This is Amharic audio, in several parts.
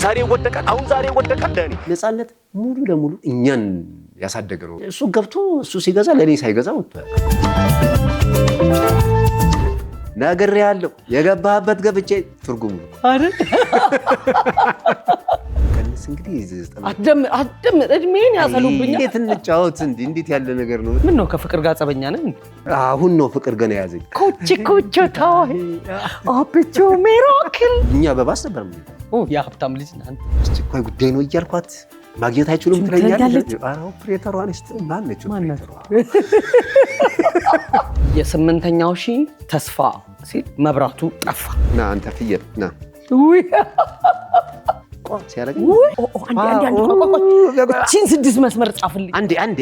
ዛሬ ወደቀ አሁን ዛሬ ወደቀ እንደኔ ነፃነት ሙሉ ለሙሉ እኛን ያሳደገው እሱ ገብቶ እሱ ሲገዛ ለኔ ሳይገዛ ወጥቷል ነገር ያለው የገባበት ገብቼ ትርጉሙ አይደል ከነስ እንግዲህ አደም እድሜን ያሰሉብኛል እንዴት እንጫወት እንዴት ያለ ነገር ነው ምን ነው ከፍቅር ጋር ጸበኛ ነን አሁን ነው ፍቅር ገና ያዘኝ ኮቺ ታው አብቾ ሚራክል እኛ በባስ ነበር ያ ሀብታም ልጅ ነን አስቸኳይ ጉዳይ ነው እያልኳት ማግኘት አይችሉም ትለኛለች አራው ኦፕሬተሯን ማነች የስምንተኛው ሺ ተስፋ ሲል መብራቱ ጠፋ ና አንተ ፍየል ና ውይ ሲያረግ አንዴ ቺን 6 መስመር ጻፍልኝ አንዴ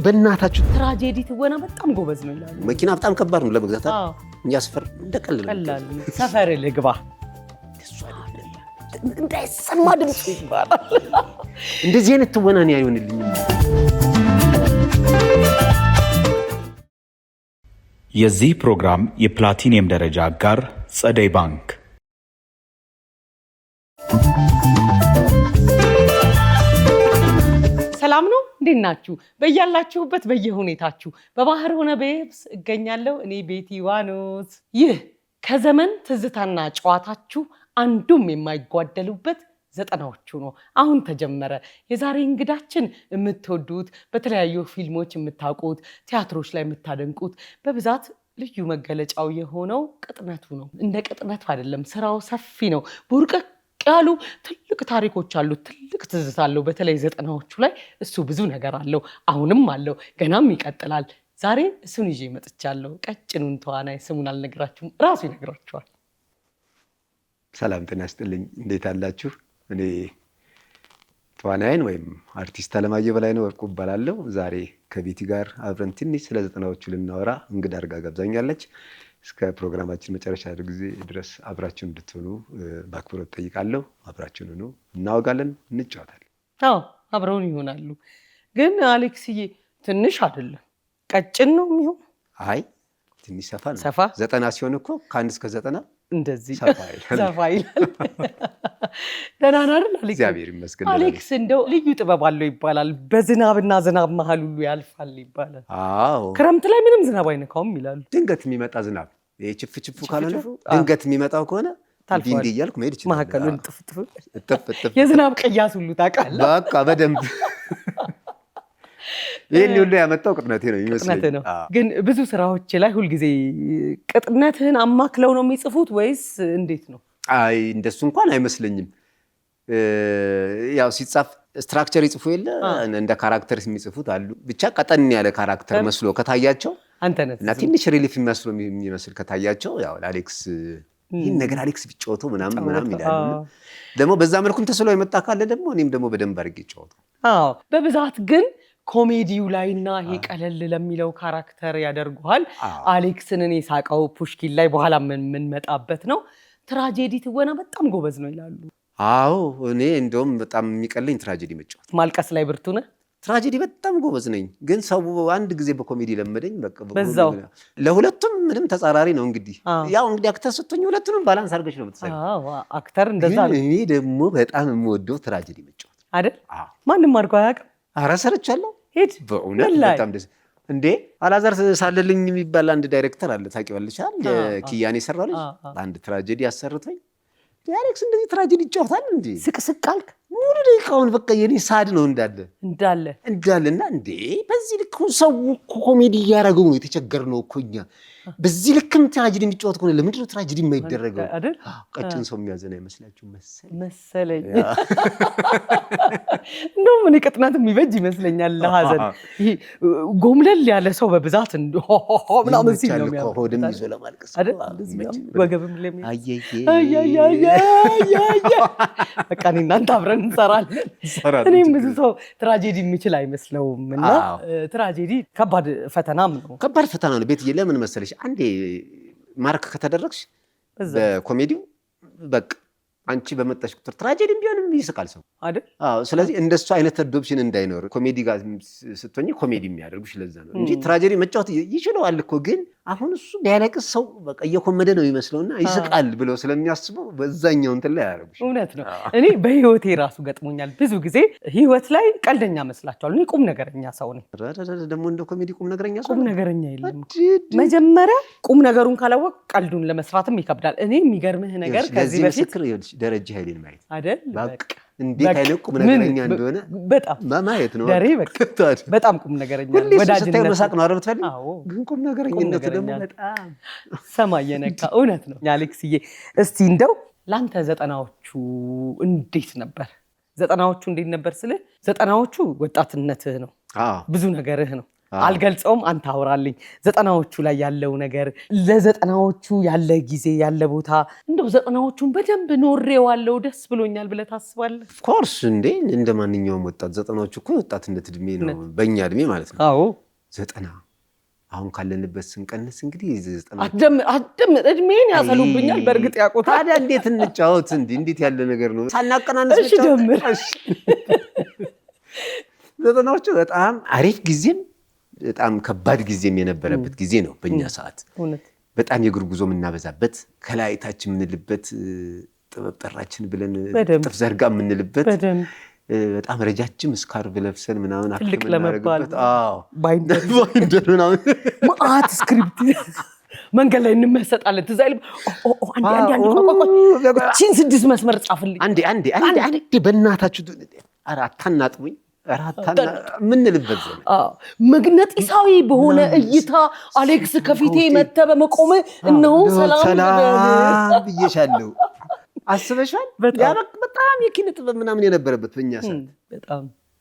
በእናታችሁ ትራጀዲ ትወና በጣም ጎበዝ ነው ይላል መኪና በጣም ከባድ ነው ለመግዛት እኛ ሰፈር እንደቀላል ሰፈር ልግባ እንዳይሰማ ድምጽ ይባላል እንደዚህ አይነት ትወና ነው ያዩንልኝ የዚህ ፕሮግራም የፕላቲኒየም ደረጃ አጋር ጸደይ ባንክ ሰላም ነው እንዴት ናችሁ በእያላችሁበት በየሁኔታችሁ በባህር ሆነ በየብስ እገኛለሁ እኔ ቤቲ ዋኖስ ይህ ከዘመን ትዝታና ጨዋታችሁ አንዱም የማይጓደሉበት ዘጠናዎቹ ነው አሁን ተጀመረ የዛሬ እንግዳችን የምትወዱት በተለያዩ ፊልሞች የምታውቁት ቲያትሮች ላይ የምታደንቁት በብዛት ልዩ መገለጫው የሆነው ቅጥነቱ ነው እንደ ቅጥነቱ አይደለም ስራው ሰፊ ነው ቡርቀቅ ያሉ ትልቅ ታሪኮች አሉ ትልቅ ትዝታ አለው በተለይ ዘጠናዎቹ ላይ እሱ ብዙ ነገር አለው አሁንም አለው ገናም ይቀጥላል ዛሬ እሱን ይዤ መጥቻለሁ ቀጭኑን ተዋናይ ስሙን አልነግራችሁም ራሱ ይነግራችኋል ሰላም ጤና ይስጥልኝ እንዴት አላችሁ እኔ ተዋናይን ወይም አርቲስት አለማየሁ በላይነህ ወርቁ እባላለሁ ዛሬ ከቤቲ ጋር አብረን ትንሽ ስለ ዘጠናዎቹ ልናወራ እንግዳ አድርጋ ጋብዛኛለች እስከ ፕሮግራማችን መጨረሻ ጊዜ ድረስ አብራችሁን እንድትሆኑ በአክብሮት ጠይቃለሁ አብራችሁን ሁኑ እናወጋለን እንጫወታለን አዎ አብረውን ይሆናሉ ግን አሌክስዬ ትንሽ አይደለም ቀጭን ነው የሚሆን አይ ትንሽ ሰፋ ነው ሰፋ 90 ሲሆን እኮ ከ1 እስከ 90 እንደዚህ ሰፋ ይላል ደህና ነህ አሌክስ እግዚአብሔር ይመስገን አሌክስ እንደው ልዩ ጥበብ አለው ይባላል በዝናብና ዝናብ መሃል ሁሉ ያልፋል ይባላል አዎ ክረምት ላይ ምንም ዝናብ አይነካውም ይላል ድንገት የሚመጣ ዝናብ ችፍችፉ ካልሆነ ድንገት የሚመጣው ከሆነ ዲንዲ እያልኩ መሄድ ይችላል ማከሉን ጥፍጥፍ የዝናብ ቅያስ ሁሉ ታውቃለህ በቃ በደንብ ይሄን ሁሉ ያመጣው ቅጥነቴ ነው ይመስለኝ ግን ብዙ ስራዎች ላይ ሁሉ ጊዜ ቅጥነትህን አማክለው ነው የሚጽፉት ወይስ እንዴት ነው አይ እንደሱ እንኳን አይመስለኝም ያው ሲጻፍ ስትራክቸር ይጽፉ የለ እንደ ካራክተር የሚጽፉት አሉ ብቻ ቀጠን ያለ ካራክተር መስሎ ከታያቸው አንተነህ እና ትንሽ ሪሊፍ የሚመስል ከታያቸው ያው አሌክስ ይሄን ነገር አሌክስ ቢጫወተው ምናምን ይላል ደግሞ በዛ መልኩም ተስሎ የመጣ ካለ ደግሞ እኔም ደግሞ በደንብ አድርጌ ጫወተው አዎ በብዛት ግን ኮሜዲው ላይና ይሄ ቀለል ለሚለው ካራክተር ያደርጉሃል አሌክስን እኔ ሳቀው ፑሽኪን ላይ በኋላ ምን መጣበት ነው ትራጀዲ ትወና በጣም ጎበዝ ነው ይላሉ አዎ እኔ እንደውም በጣም የሚቀለኝ ትራጀዲ መጫወት ማልቀስ ላይ ብርቱ ነህ ትራጀዲ በጣም ጎበዝ ነኝ ግን ሰው አንድ ጊዜ በኮሜዲ ለመደኝ በቃ በዛው ለሁለቱም ምንም ተጻራሪ ነው እንግዲህ ያው እንግዲህ አክተር ስትሆኝ ሁለቱንም ባላንስ አድርገሽ ነው የምትሰሪው አዎ አክተር እንደዛ ነው እኔ ደግሞ በጣም የምወደው ትራጀዲ መጫወት አይደል ማንንም አድርጎ አያውቅም ኧረ ሰርቻለሁ ሄድ በእውነት በጣም ደስ እንዴ አላዛር ሳለልኝ የሚባል አንድ ዳይሬክተር አለ ታውቂዋለሽ አይደል ኪያኔ ሰራው ልጅ አንድ ትራጀዲ አሰርቶኝ አሌክስ እንደዚህ ትራጀዲ ይጫወታል እንዴ ስቅስቅ አልክ ሙሉ ደቂቃውን በቃ የኔ ሳድ ነው እንዳለና እንዴ በዚህ ልክ ሰው ኮሜዲ እያደረገው ነው የተቸገርነው እኮ እኛ በዚህ ልክም ትራጀዲ የሚጫወት ከሆነ ለምንድን ነው ትራጀዲ የማይደረገው ቀጭን ሰው የሚያዘና ይመስላችሁ መሰለኝ እንደውም እኔ ቅጥነት የሚበጅ ይመስለኛል ለሀዘን ይሄ ጎምለል ያለ ሰው በብዛት ምናምን ሲል ነው የሚያው ሆድም ይዞ ለማልቀስ ወገብም ለሚያይ በቃ እኔ እናንተ አብረን እንሰራለን እኔም ብዙ ሰው ትራጀዲ የሚችል አይመስለውም እና ትራጀዲ ከባድ ፈተናም ነው ከባድ ፈተና ነው ቤትዬ ለምን መሰለሽ አንዴ ማርክ ከተደረግሽ በኮሜዲው በቃ አንቺ በመጣሽ ቁጥር ትራጀዲም ቢሆንም ይስቃል ሰው አይደል? አዎ። ስለዚህ እንደሱ አይነት አዶፕሽን እንዳይኖር ኮሜዲ ጋር ስትሆኚ ኮሜዲ የሚያደርጉሽ ለዛ ነው እንጂ ትራጀዲ መጫወት ይችላል እኮ። ግን አሁን እሱ ቢያለቅስ ሰው በቃ እየኮመደ ነው የሚመስለውና ይስቃል ብለው ስለሚያስቡ በዛኛው እንትን ላይ ያደርጉሽ። እውነት ነው። እኔ በህይወቴ ራሱ ገጥሞኛል ብዙ ጊዜ ህይወት ላይ ቀልደኛ መስላችኋል። እኔ ቁም ነገረኛ ሰው ነኝ። ደግሞ እንደ ኮሜዲ ቁም ነገረኛ ሰው ቁም ነገረኛ የለም። መጀመሪያ ቁም ነገሩን ካላወቅ ቀልዱን ለመስራትም ይከብዳል። እኔ የሚገርምህ ነገር ከዚህ በፊት ደረጀ ኃይሌን ማየት አይደል? በቃ እንዴት አይነት ቁም ነገረኛ እንደሆነ በጣም ማየት ነው። ደሬ በቃ በጣም ቁም ነገረኛ ወዳጅነት መሳቅ ነው አይደል? ትፈልግ ግን ቁም ነገረኝነቱ ደግሞ በጣም ሰማይ የነካ እውነት ነው። አሌክስዬ እስቲ እንደው ላንተ ዘጠናዎቹ እንዴት ነበር? ዘጠናዎቹ እንዴት ነበር ስልህ ዘጠናዎቹ ወጣትነትህ ነው፣ ብዙ ነገርህ ነው። አልገልጸውም፣ አንተ አውራልኝ። ዘጠናዎቹ ላይ ያለው ነገር፣ ለዘጠናዎቹ ያለ ጊዜ ያለ ቦታ፣ እንደው ዘጠናዎቹን በደንብ ኖሬዋለሁ ደስ ብሎኛል ብለህ ታስባለህ? ኦፍኮርስ እንዴ እንደ ማንኛውም ወጣት ዘጠናዎቹ እኮ ወጣትነት እድሜ ነው፣ በእኛ እድሜ ማለት ነው። አዎ ዘጠና አሁን ካለንበት ስንቀንስ እንግዲህ ዘጠና አደም እድሜን ያሰሉብኛል። በእርግጥ ያውቁታል። ታዲያ እንዴት እንጫወት? እንዴት ያለ ነገር ነው ሳናቀናንስ እሺ ጀምር። ዘጠናዎቹ በጣም አሪፍ ጊዜም በጣም ከባድ ጊዜም የነበረበት ጊዜ ነው በእኛ ሰዓት። በጣም የእግር ጉዞ የምናበዛበት ከላይ ታች የምንልበት ጥበብ ጠራችን ብለን ጥፍ ዘርጋ የምንልበት በጣም ረጃጅም ስካርቭ ለብሰን ምናምን ትልቅ ለመባል ባይንደር ምናምን ማአት ስክሪፕት መንገድ ላይ እንመሰጣለን። ትዝ አይልም? እቺን 6 መስመር ጻፍልኝ አንዴ በእናታችሁ ኧረ አታናጥሙኝ ምንልበት ዘመን መግነጢሳዊ በሆነ እይታ አሌክስ ከፊቴ መተ በመቆም እነሆ ሰላም ብዬሻለሁ። አስበሻል? በጣም የኪነ ጥበብ ምናምን የነበረበት በእኛ ሰዓት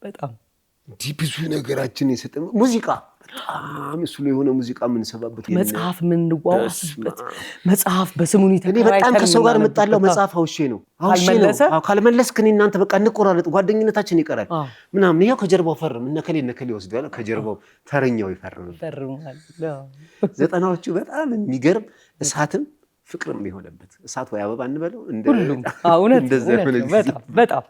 በጣም እንዲህ ብዙ ነገራችን የሰጠ ሙዚቃ በጣም እሱ ላይ የሆነ ሙዚቃ የምንሰባበት መጽሐፍ የምንዋወስበት መጽሐፍ በስሙኒ እኔ በጣም ከሰው ጋር የምጣለው መጽሐፍ አውሼ ነው ካልመለስክ እኔ እናንተ በቃ እንቆራረጥ ጓደኝነታችን ይቀራል ምናምን። ይኸው ከጀርባው ፈርም እነከሌ ወስደዋል። ከጀርባው ተረኛው ይፈርማል። ዘጠናዎቹ በጣም የሚገርም እሳትም ፍቅርም የሆነበት እሳት ወይ አበባ እንበለው ሁሉም በጣም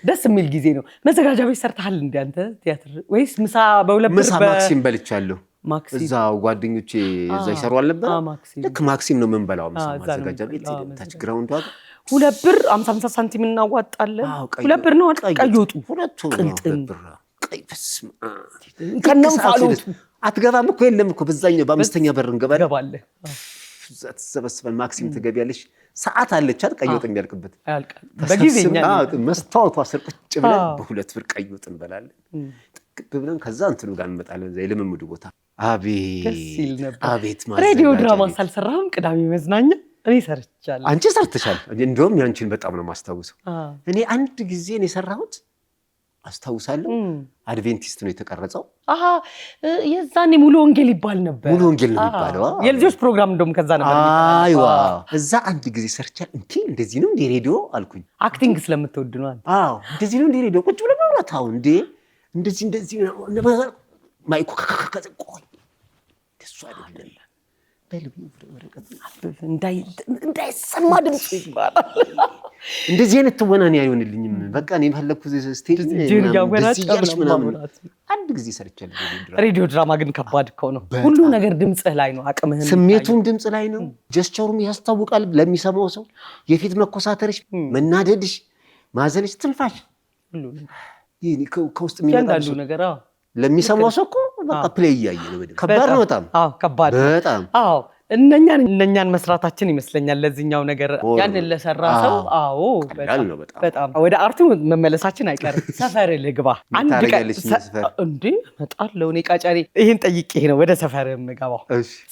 ደስ የሚል ጊዜ ነው። መዘጋጃ ቤት ሰርተሃል እንደ አንተ ቲያትር ወይስ ምሳ በሁለት ብር? ምሳ ማክሲም በልቻለሁ። እዛው ጓደኞቼ እዛ ይሰሩ አልነበረ? ልክ ማክሲም ነው የምንበላው ምሳ ማዘጋጃ ቤት ታች ግራውንድ ዋጋ 2 ብር 50 ሳንቲም እናዋጣለን። 2 ብር ነው ቀይ ወጡ ቅልጥን ቀይ በስመ አብ ከነምፋሉት አትገባም እኮ የለም እኮ በዛኛው በአምስተኛ በር እንገባለን። ተሰበስበን ማክሲም ትገቢያለሽ። ሰዓት አለች አይደል? ቀይ ወጥ የሚያልቅበት በጊዜኛ መስታወቷ ስር ቁጭ ብለን በ2 ብር ቀይ ወጥ እንበላለን። ጥቅብ ብለን ከዛ እንትኑ ጋር እንመጣለን። እዛ የልምምዱ ቦታ አቤት ሬዲዮ ድራማ ሳልሰራህም ቅዳሜ መዝናኛ እኔ ሰርቻለሁ። አንቺ ሰርተሻል። እንደውም ያንቺን በጣም ነው የማስታውሰው። እኔ አንድ ጊዜ ነው የሰራሁት አስታውሳለሁ። አድቬንቲስት ነው የተቀረጸው። የዛኔ ሙሉ ወንጌል ይባል ነበር። ሙሉ ወንጌል ነው የሚባለው። የልጆች ፕሮግራም እንደውም ከዛ ነበር። አይዋ እዛ አንድ ጊዜ ሰርቻለሁ። እንደዚህ ነው እንደ ሬዲዮ አልኩኝ። አክቲንግ ስለምትወድ ነው አንተ? አዎ እንደዚህ ነው እንደ ሬዲዮ ቁጭ ብለህ ማውራት። አዎ እንደዚህ ነው ማይኩ ከከከከቆይ ደስ አይደለም። እንዳይሰማ ድምፅ ይባላል። እንደዚህ አይነት ትወናኔ አይሆንልኝም። በቃ እኔ የፈለኩት ስቴጅ ምናምን አንድ ጊዜ ሰርቻለሁ። ሬዲዮ ድራማ ግን ከባድ እኮ ነው። ሁሉ ነገር ድምፅህ ላይ ነው። አቅምህን ስሜቱም ድምፅ ላይ ነው። ጀስቸሩም ያስታውቃል ለሚሰማው ሰው። የፊት መኮሳተርሽ፣ መናደድሽ፣ ማዘንሽ፣ ትንፋሽ ከውስጥ የሚመጣው ነገር ለሚሰማው ሰው እኮ በቃ ፕሌይ እያየ ነው። ከባድ ነው በጣም ከባድ በጣም እነኛን መስራታችን ይመስለኛል ለዚህኛው ነገር ያንን ለሰራ ሰው። አዎ በጣም ወደ አርቱ መመለሳችን አይቀርም። ሰፈር ልግባ አንድ ቀን እንዴ እመጣለሁ። እኔ ቃጫሪ ይሄን ጠይቄ ነው ወደ ሰፈር የምገባው።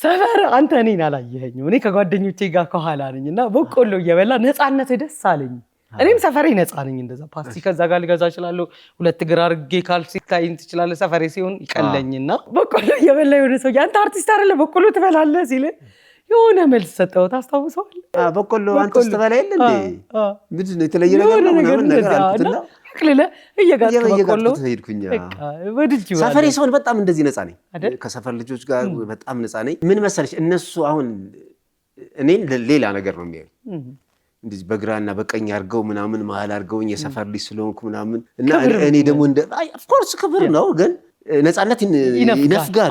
ሰፈር አንተ እኔን አላየኸኝም። እኔ ከጓደኞቼ ጋር ከኋላ ነኝ እና በቆሎ እየበላ ነፃነት ደስ አለኝ። እኔም ሰፈሬ ነፃ ነኝ። እንደዛ ፓስቲ ከዛ ጋር ልገዛ እችላለሁ። 2 እግር አድርጌ ካልሲ ታይን ትችላለህ። ሰፈሬ ሲሆን ይቀለኝና በቆሎ እየበላ የሆነ ሰው አንተ አርቲስት አይደለ በቆሎ ትበላለህ ሲል የሆነ መልስ ሰጠው። ታስታውሰዋለህ? በቆሎ አንተ ስትበላ የለ እንዴ? ምንድን ነው የተለየ ነገር ነው ምናምን ነገር አልኩትና አክለለ እየጋጥኩ በቆሎ ሄድኩኝ። ሰፈሬ ሲሆን በጣም እንደዚህ ነፃ ነኝ። ከሰፈር ልጆች ጋር በጣም ነፃ ነኝ። ምን መሰለሽ እነሱ አሁን እኔን ሌላ ነገር ነው የሚያዩኝ። እንደዚህ በግራና በቀኝ አድርገው ምናምን መሀል አድርገውኝ የሰፈር ልጅ ስለሆንኩ ምናምን እና እኔ ደግሞ ኦፍ ኮርስ ክብር ነው ግን ነፃነት ይነፍጋል።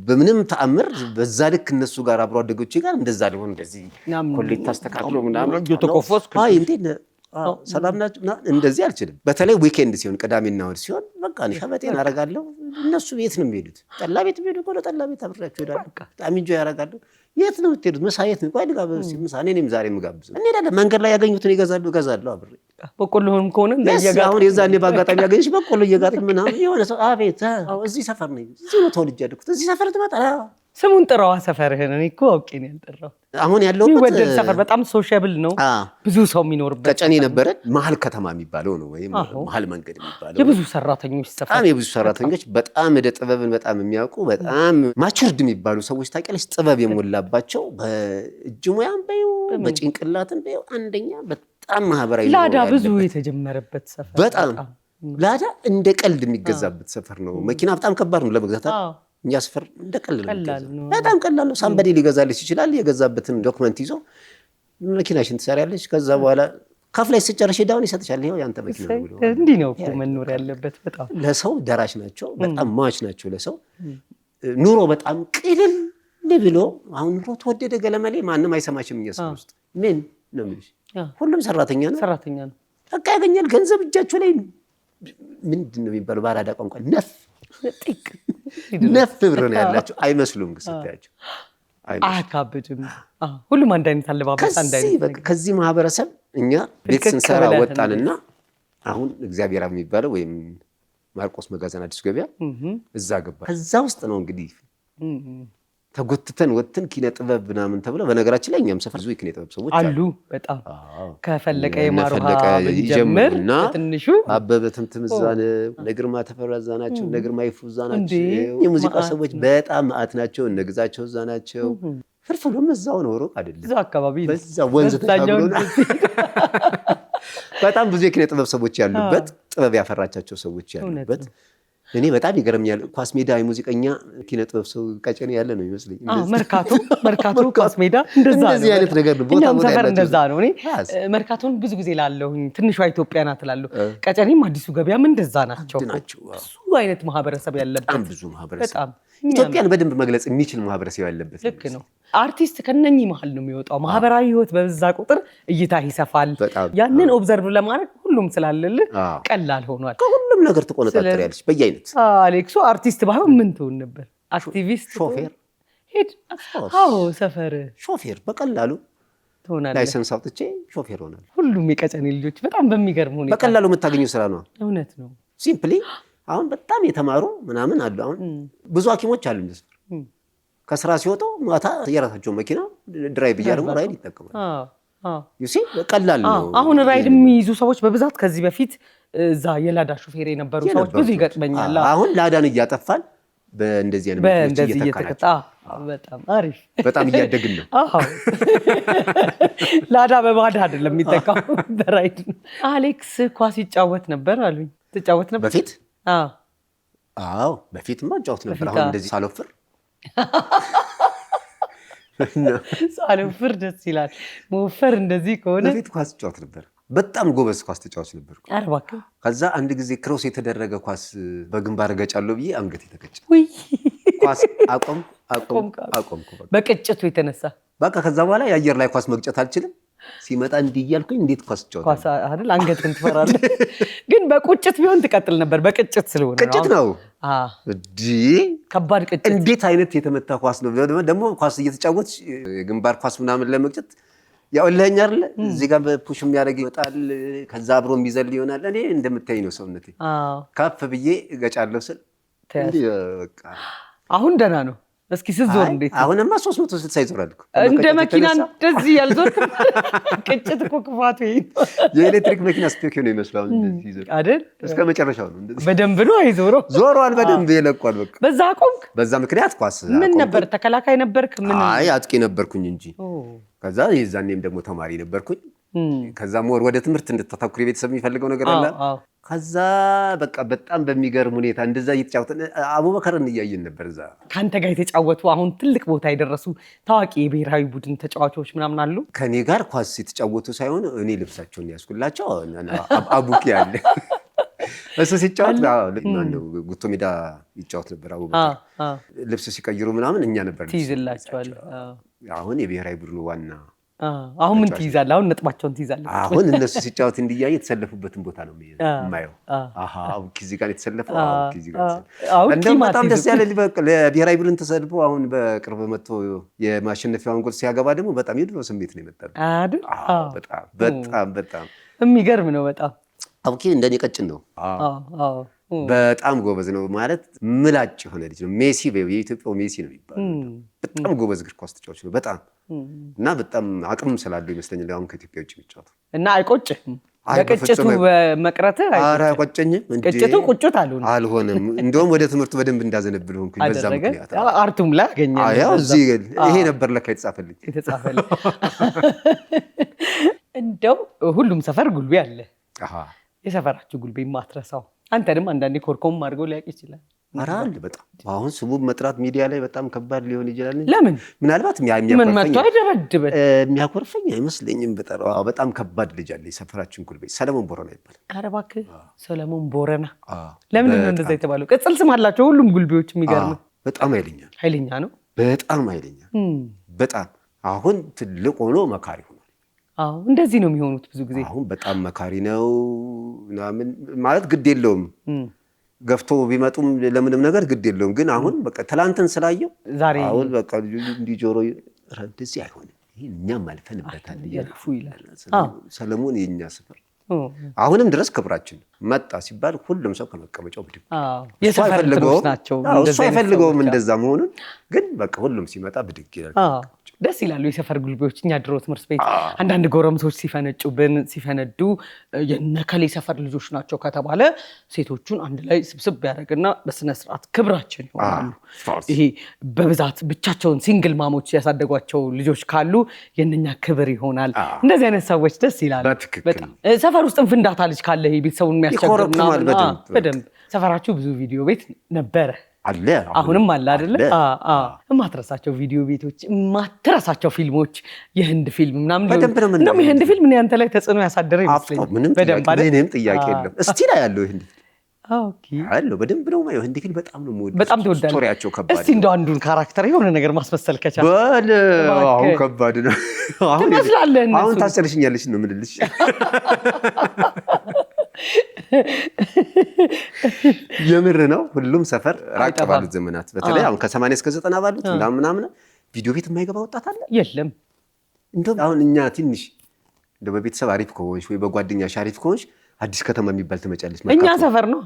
በምንም ተአምር በዛ ልክ እነሱ ጋር አብሮ አደጎቼ ጋር እንደዛ ሊሆን እንደዚህ ኮሌት ታስተካክሎ ምናምን አይ እንዴት ሰላም ናችሁ እንደዚህ አልችልም። በተለይ ዊኬንድ ሲሆን ቅዳሜና እሑድ ሲሆን በቃ ሸበቴን አደርጋለሁ። እነሱ ቤት ነው የሚሄዱት። ጠላ ቤት የሚሄዱ ከሆነ ጠላ ቤት አብሬያቸው እሄዳለሁ። በጣም ኢንጆይ ያደርጋሉ። የት ነው የምትሄዱት? ምሳ የት ነው? ቆይ ልጋብዝ ምሳ እኔም ዛሬ የምጋብዘው እንሄዳለን። መንገድ ላይ ያገኙትን እገዛለሁ አብሬ። በቆሎህም ከሆነ አሁን የዛኔ በአጋጣሚ ያገኘሽ በቆሎ እየጋጥን ምናምን የሆነ ሰው አቤት እዚህ ሰፈር ነኝ እዚህ ነው ተወልጄ ያደግኩት እዚህ ሰፈር ትመጣ ስሙን ጥራዋ ሰፈርህን። እኔ እኮ አውቄ ነው ያልጠራሁት። አሁን ያለውበት የሚወደድ ሰፈር በጣም ሶሻብል ነው፣ ብዙ ሰው የሚኖርበት። ቀጨኔ ነበረ መሀል ከተማ የሚባለው ነው ወይም መሀል መንገድ የሚባለው የብዙ ሰራተኞች ሰፈር። በጣም የብዙ ሰራተኞች በጣም እደ ጥበብን በጣም የሚያውቁ በጣም ማቹርድ የሚባሉ ሰዎች ታውቂያለሽ፣ ጥበብ የሞላባቸው በእጅ ሙያም በይው በጭንቅላትም በይው አንደኛ በጣም ማህበራዊ ላዳ ብዙ የተጀመረበት ሰፈር በጣም ላዳ እንደ ቀልድ የሚገዛበት ሰፈር ነው። መኪና በጣም ከባድ ነው ለመግዛት። እኛ ሰፈር እንደ ቀልድ ነው፣ በጣም ቀላል ነው። ሳምባዲ ሊገዛልሽ ይችላል። የገዛበትን ዶክመንት ይዞ መኪናሽን ትሰሪያለሽ። ከዛ በኋላ ከፍለሽ ስጨርሽ ዳውን ይሰጥሻል። ይኸው ያንተ መኪና ነው ብሎ እንዲህ ነው እኮ መኖር ያለበት። በጣም ለሰው ደራሽ ናቸው፣ በጣም ማች ናቸው ለሰው። ኑሮ በጣም ቅልል ብሎ አሁን ኑሮ ተወደደ ገለመሌ ማንም አይሰማሽም። እኛ ሰው ውስጥ ምን ነው የሚልሽ? ሁሉም ሰራተኛ ነው። በቃ ያገኛል ገንዘብ እጃቸው ላይ። ምንድን ነው የሚባለው በአራዳ ቋንቋ? ነፍ ብር ነው ያላቸው። አይመስሉም ስታያቸው አያካብድም። ሁሉም አንድ አይነት አለባበስ፣ አንድ አይነት። ከዚህ ማህበረሰብ እኛ ቤት ስንሰራ ወጣንና አሁን እግዚአብሔር የሚባለው ወይም ማርቆስ መጋዘን አዲሱ ገበያ እዛ ገባ። ከዛ ውስጥ ነው እንግዲህ ተጎትተን ወጥተን ኪነ ጥበብ ምናምን ተብለው። በነገራችን ላይ እኛም ሰፈር ብዙ የኪነ ጥበብ ሰዎች አሉ። በጣም ከፈለቀ የማሩሃ ጀምር ትንሹ አበበ ትምትም እዛ ነው፣ ነግርማ ተፈራ እዛ ናቸው፣ ነግርማ ይፉ እዛ ናቸው። የሙዚቃ ሰዎች በጣም ማአት ናቸው። እነግዛቸው እዛ ናቸው። ፍርፍሩም እዛው ነው፣ ሩቅ አይደለም። እዛ አካባቢ በዛ ወንዝ ተሻግሮ በጣም ብዙ የኪነ ጥበብ ሰዎች ያሉበት፣ ጥበብ ያፈራቻቸው ሰዎች ያሉበት። እኔ በጣም ይገርምኛል። ኳስ ሜዳ የሙዚቀኛ ኪነ ጥበብ ሰው ቀጨኔ ያለ ነው ይመስለኝ። መርካቶ ኳስ ሜዳ እንደዚህ አይነት ነገር ነው። ቦታው ሰፈር እንደዛ ነው። እኔ መርካቶን ብዙ ጊዜ ላለሁኝ ትንሿ ኢትዮጵያ ናት እላለሁ። ቀጨኔም አዲሱ ገበያም እንደዛ ናቸው። ብዙ አይነት ማህበረሰብ ያለበት፣ በጣም ብዙ ማህበረሰብ፣ ኢትዮጵያን በደንብ መግለጽ የሚችል ማህበረሰብ ያለበት። ልክ ነው። አርቲስት ከነኚህ መሀል ነው የሚወጣው። ማህበራዊ ህይወት በዛ ቁጥር እይታ ይሰፋል። ያንን ኦብዘርቭ ለማድረግ ሁሉም ስላለልህ ቀላል ሆኗል። ከሁሉም ነገር ትቆነጣጠሪያለሽ በየአይነት። አሌክሶ አርቲስት ባይሆን ምን ትሆን ነበር? አክቲቪስት፣ ሾፌር፣ ሄድ ሰፈር ሾፌር በቀላሉ ትሆናለህ። ላይሰንስ አውጥቼ ሾፌር ሆናለሁ። ሁሉም የቀጨኔ ልጆች በጣም በሚገርም ሁኔታ በቀላሉ የምታገኘው ስራ ነው። እውነት ነው። ሲምፕሊ አሁን በጣም የተማሩ ምናምን አሉ። አሁን ብዙ ሐኪሞች አሉ እንደዚህ ከስራ ሲወጡ ማታ የራሳቸው መኪና ድራይቭ እያደረጉ ራይድ ይጠቀማሉ። ዩሲ ቀላል ነው። አሁን ራይድ የሚይዙ ሰዎች በብዛት ከዚህ በፊት እዛ የላዳ ሹፌር የነበሩ ሰዎች ብዙ ይገጥመኛል። አሁን ላዳን እያጠፋን በእንደዚህ አይነት በእንደዚህ እየተቀጣ በጣም አሪፍ በጣም እያደግን ነው። ላዳ በባዳ አይደለም የሚጠቃው በራይድ። አሌክስ ኳስ ይጫወት ነበር አሉኝ። ትጫወት ነበር በፊት? አዎ በፊትማ እጫወት ነበር። አሁን እንደዚህ ሳልወፍር ሳልወፍር ደስ ይላል። መወፈር እንደዚህ ከሆነ በፊት ኳስ እጫወት ነበር። በጣም ጎበዝ ኳስ ተጫዋች ነበር። ከዛ አንድ ጊዜ ክሮስ የተደረገ ኳስ በግንባር ገጫለሁ ብዬ አንገት የተቀጨ ኳስ አቆምኩ። በቅጭቱ የተነሳ በቃ ከዛ በኋላ የአየር ላይ ኳስ መግጨት አልችልም። ሲመጣ እንዲህ እያልኩኝ እንዴት ኳስ ኳስ አይደል አንገትን ትፈራለህ። ግን በቁጭት ቢሆን ትቀጥል ነበር። በቅጭት ስለሆነ ቅጭት ነው ከባድ ቅጭት። እንዴት አይነት የተመታ ኳስ ነው ደግሞ። ኳስ እየተጫወት የግንባር ኳስ ምናምን ለመግጨት ያው ለኛ አይደል እዚህ ጋር በፑሽ የሚያደርግ ይወጣል። ከዛ አብሮ የሚዘል ይሆናል። እኔ እንደምታይ ነው ሰውነቴ። ከፍ ብዬ እገጫለሁ ስል በቃ አሁን ደህና ነው። እስኪ ስትዞር እንዴት? አሁንማ 360 ይዞራል እኮ እንደ መኪና እንደዚህ ያልዞርክ። ቅጭት እኮ ክፋቱ ይሄ የኤሌክትሪክ መኪና ስፔክ ነው ይመስላል። እንደዚህ ይዞር አይደል? እስከ መጨረሻው ነው እንደዚህ በደንብ ነው አይዞረው። ዞሯል በደንብ ይለቋል። በቃ በዛ አቆምክ። በዛ ምክንያት ኳስ ምን ነበር? ተከላካይ ነበርክ? ምን? አይ አጥቂ ነበርኩኝ እንጂ። ከዛ የዛኔም ደግሞ ተማሪ ነበርኩኝ። ከዛ ሞር ወደ ትምህርት እንድታተኩሪ ቤተሰብ የሚፈልገው ነገር አለ። ከዛ በቃ በጣም በሚገርም ሁኔታ እንደዛ እየተጫወተን አቡበከርን እያየን ነበር። እዛ ከአንተ ጋር የተጫወቱ አሁን ትልቅ ቦታ የደረሱ ታዋቂ የብሔራዊ ቡድን ተጫዋቾች ምናምን አሉ? ከኔ ጋር ኳስ የተጫወቱ ሳይሆን እኔ ልብሳቸውን ያስኩላቸው አቡኪ አለ። እሱ ሲጫወት ጉቶ ሜዳ ይጫወት ነበር። አቡበከር ልብስ ሲቀይሩ ምናምን እኛ ነበር ትይዝላቸዋል። አሁን የብሔራዊ ቡድኑ ዋና አሁን ምን ትይዛለህ? አሁን ነጥባቸውን ትይዛለህ? አሁን እነሱ ሲጫወት እንዲያየ የተሰለፉበትን ቦታ ነው የማየው። አቡኪ እዚህ ጋር የተሰለፈው አቡኪ እዚህ ጋር እንደውም በጣም ደስ ያለ ለብሔራዊ ቡድን ተሰልፎ አሁን በቅርብ መጥቶ የማሸነፊያውን ጎል ሲያገባ ደግሞ በጣም የድሮ ስሜት ነው የመጣው አይደል? በጣም በጣም በጣም የሚገርም ነው። በጣም አቡኪ እንደኔ ቀጭን ነው። በጣም ጎበዝ ነው ማለት ምላጭ የሆነ ልጅ ነው። ሜሲ የኢትዮጵያው ሜሲ ነው የሚባለው። በጣም ጎበዝ እግር ኳስ ተጫዋች ነው በጣም እና በጣም አቅም ስላለው ይመስለኛል አሁን ከኢትዮጵያ ውጭ የሚጫወተው። እና አይቆጭህም? በቅጭቱ በመቅረት አይቆጨኝም። ቅጭቱ ቁጭት አልሆነም። እንደውም ወደ ትምህርቱ በደንብ እንዳዘነብል ሆንኩኝ በዛ ምክንያት። አርቱም ላይ አገኘህ? ይሄ ነበር ለካ የተጻፈልኝ። እንደው ሁሉም ሰፈር ጉልቤ አለ። የሰፈራችሁ ጉልቤ ማትረሳው አንተ ደግሞ አንዳንዴ ኮርኮም አድርገው ሊያውቅ ይችላል። አራል በጣም አሁን ስሙን መጥራት ሚዲያ ላይ በጣም ከባድ ሊሆን ይችላል። ለምን ምናልባት ምን መጥቶ አይደበድበን የሚያኮርፈኝ አይመስለኝም። በጣም ከባድ ልጅ አለ የሰፈራችን ጉልቤ ሰለሞን ቦረና ይባላል። ኧረ እባክህ ሰለሞን ቦረና። ለምንድን ነው እንደዛ የተባለው? ቅጽል ስም አላቸው ሁሉም ጉልቤዎች። የሚገርም በጣም ኃይለኛ ነው። በጣም ኃይለኛ በጣም አሁን ትልቅ ሆኖ መካሪ ሆኗል። እንደዚህ ነው የሚሆኑት ብዙ ጊዜ። አሁን በጣም መካሪ ነው ምናምን ማለት ግድ የለውም ገፍቶ ቢመጡም ለምንም ነገር ግድ የለውም። ግን አሁን በቃ ትላንትን ስላየው ዛሬ አሁን በቃ እንዲጆሮ እንደዚህ አይሆንም ይሄ እኛም አልፈንበታል ይላል ሰለሞን። የኛ ሰፈር አሁንም ድረስ ክብራችን መጣ ሲባል ሁሉም ሰው ከመቀመጫው ብድግ። የሰፈር ልጆች ናቸው። እሱ አይፈልገውም እንደዛ መሆኑን፣ ግን በቃ ሁሉም ሲመጣ ብድግ ይላል። ደስ ይላሉ የሰፈር ጉልቤዎች። እኛ ድሮ ትምህርት ቤት አንዳንድ ጎረምሶች ሲፈነዱ የነከሌ ሰፈር ልጆች ናቸው ከተባለ ሴቶቹን አንድ ላይ ስብስብ ያደርግና በስነ ስርዓት ክብራችን ይሆናሉ። ይሄ በብዛት ብቻቸውን ሲንግል ማሞች ያሳደጓቸው ልጆች ካሉ የነኛ ክብር ይሆናል። እንደዚህ አይነት ሰዎች ደስ ይላሉ በጣም። ሰፈር ውስጥ ፍንዳታ ልጅ ካለ ቤተሰቡን የሚያስቸግር በደንብ። ሰፈራችሁ ብዙ ቪዲዮ ቤት ነበረ አለ አሁንም አለ አይደለ? የማትረሳቸው ቪዲዮ ቤቶች፣ የማትረሳቸው ፊልሞች፣ የህንድ ፊልም ምናምን እንደውም የህንድ ፊልም እኔ አንተ ላይ ተጽዕኖ ያሳደረ ይመስለኛል። ምንም ጥያቄ የለም። እስቲ ላይ ያለው የህንድ ፊልም አለው በደንብ ነው የማየው። ህንድ ፊልም በጣም ነው የምወደው። በጣም ትወዳለህ? ስቶሪያቸው ከባድ። እስቲ እንደው አንዱን ካራክተር የሆነ ነገር ማስመሰል ከቻልክ አሁን ከባድ ነው። ትመስላለህ። አሁን ታስጨርሽኛለሽ ነው የምልልሽ። የምር ነው። ሁሉም ሰፈር ራቅ ባሉት ዘመናት በተለይ አሁን ከ80 እስከ 90 ባሉት ምናምን ቪዲዮ ቤት የማይገባ ወጣት አለ የለም። እንደውም አሁን እኛ ትንሽ እንደው በቤተሰብ አሪፍ ከሆንሽ ወይ በጓደኛሽ አሪፍ ከሆንሽ አዲስ ከተማ የሚባል ትመጫለሽ። እኛ ሰፈር ነው።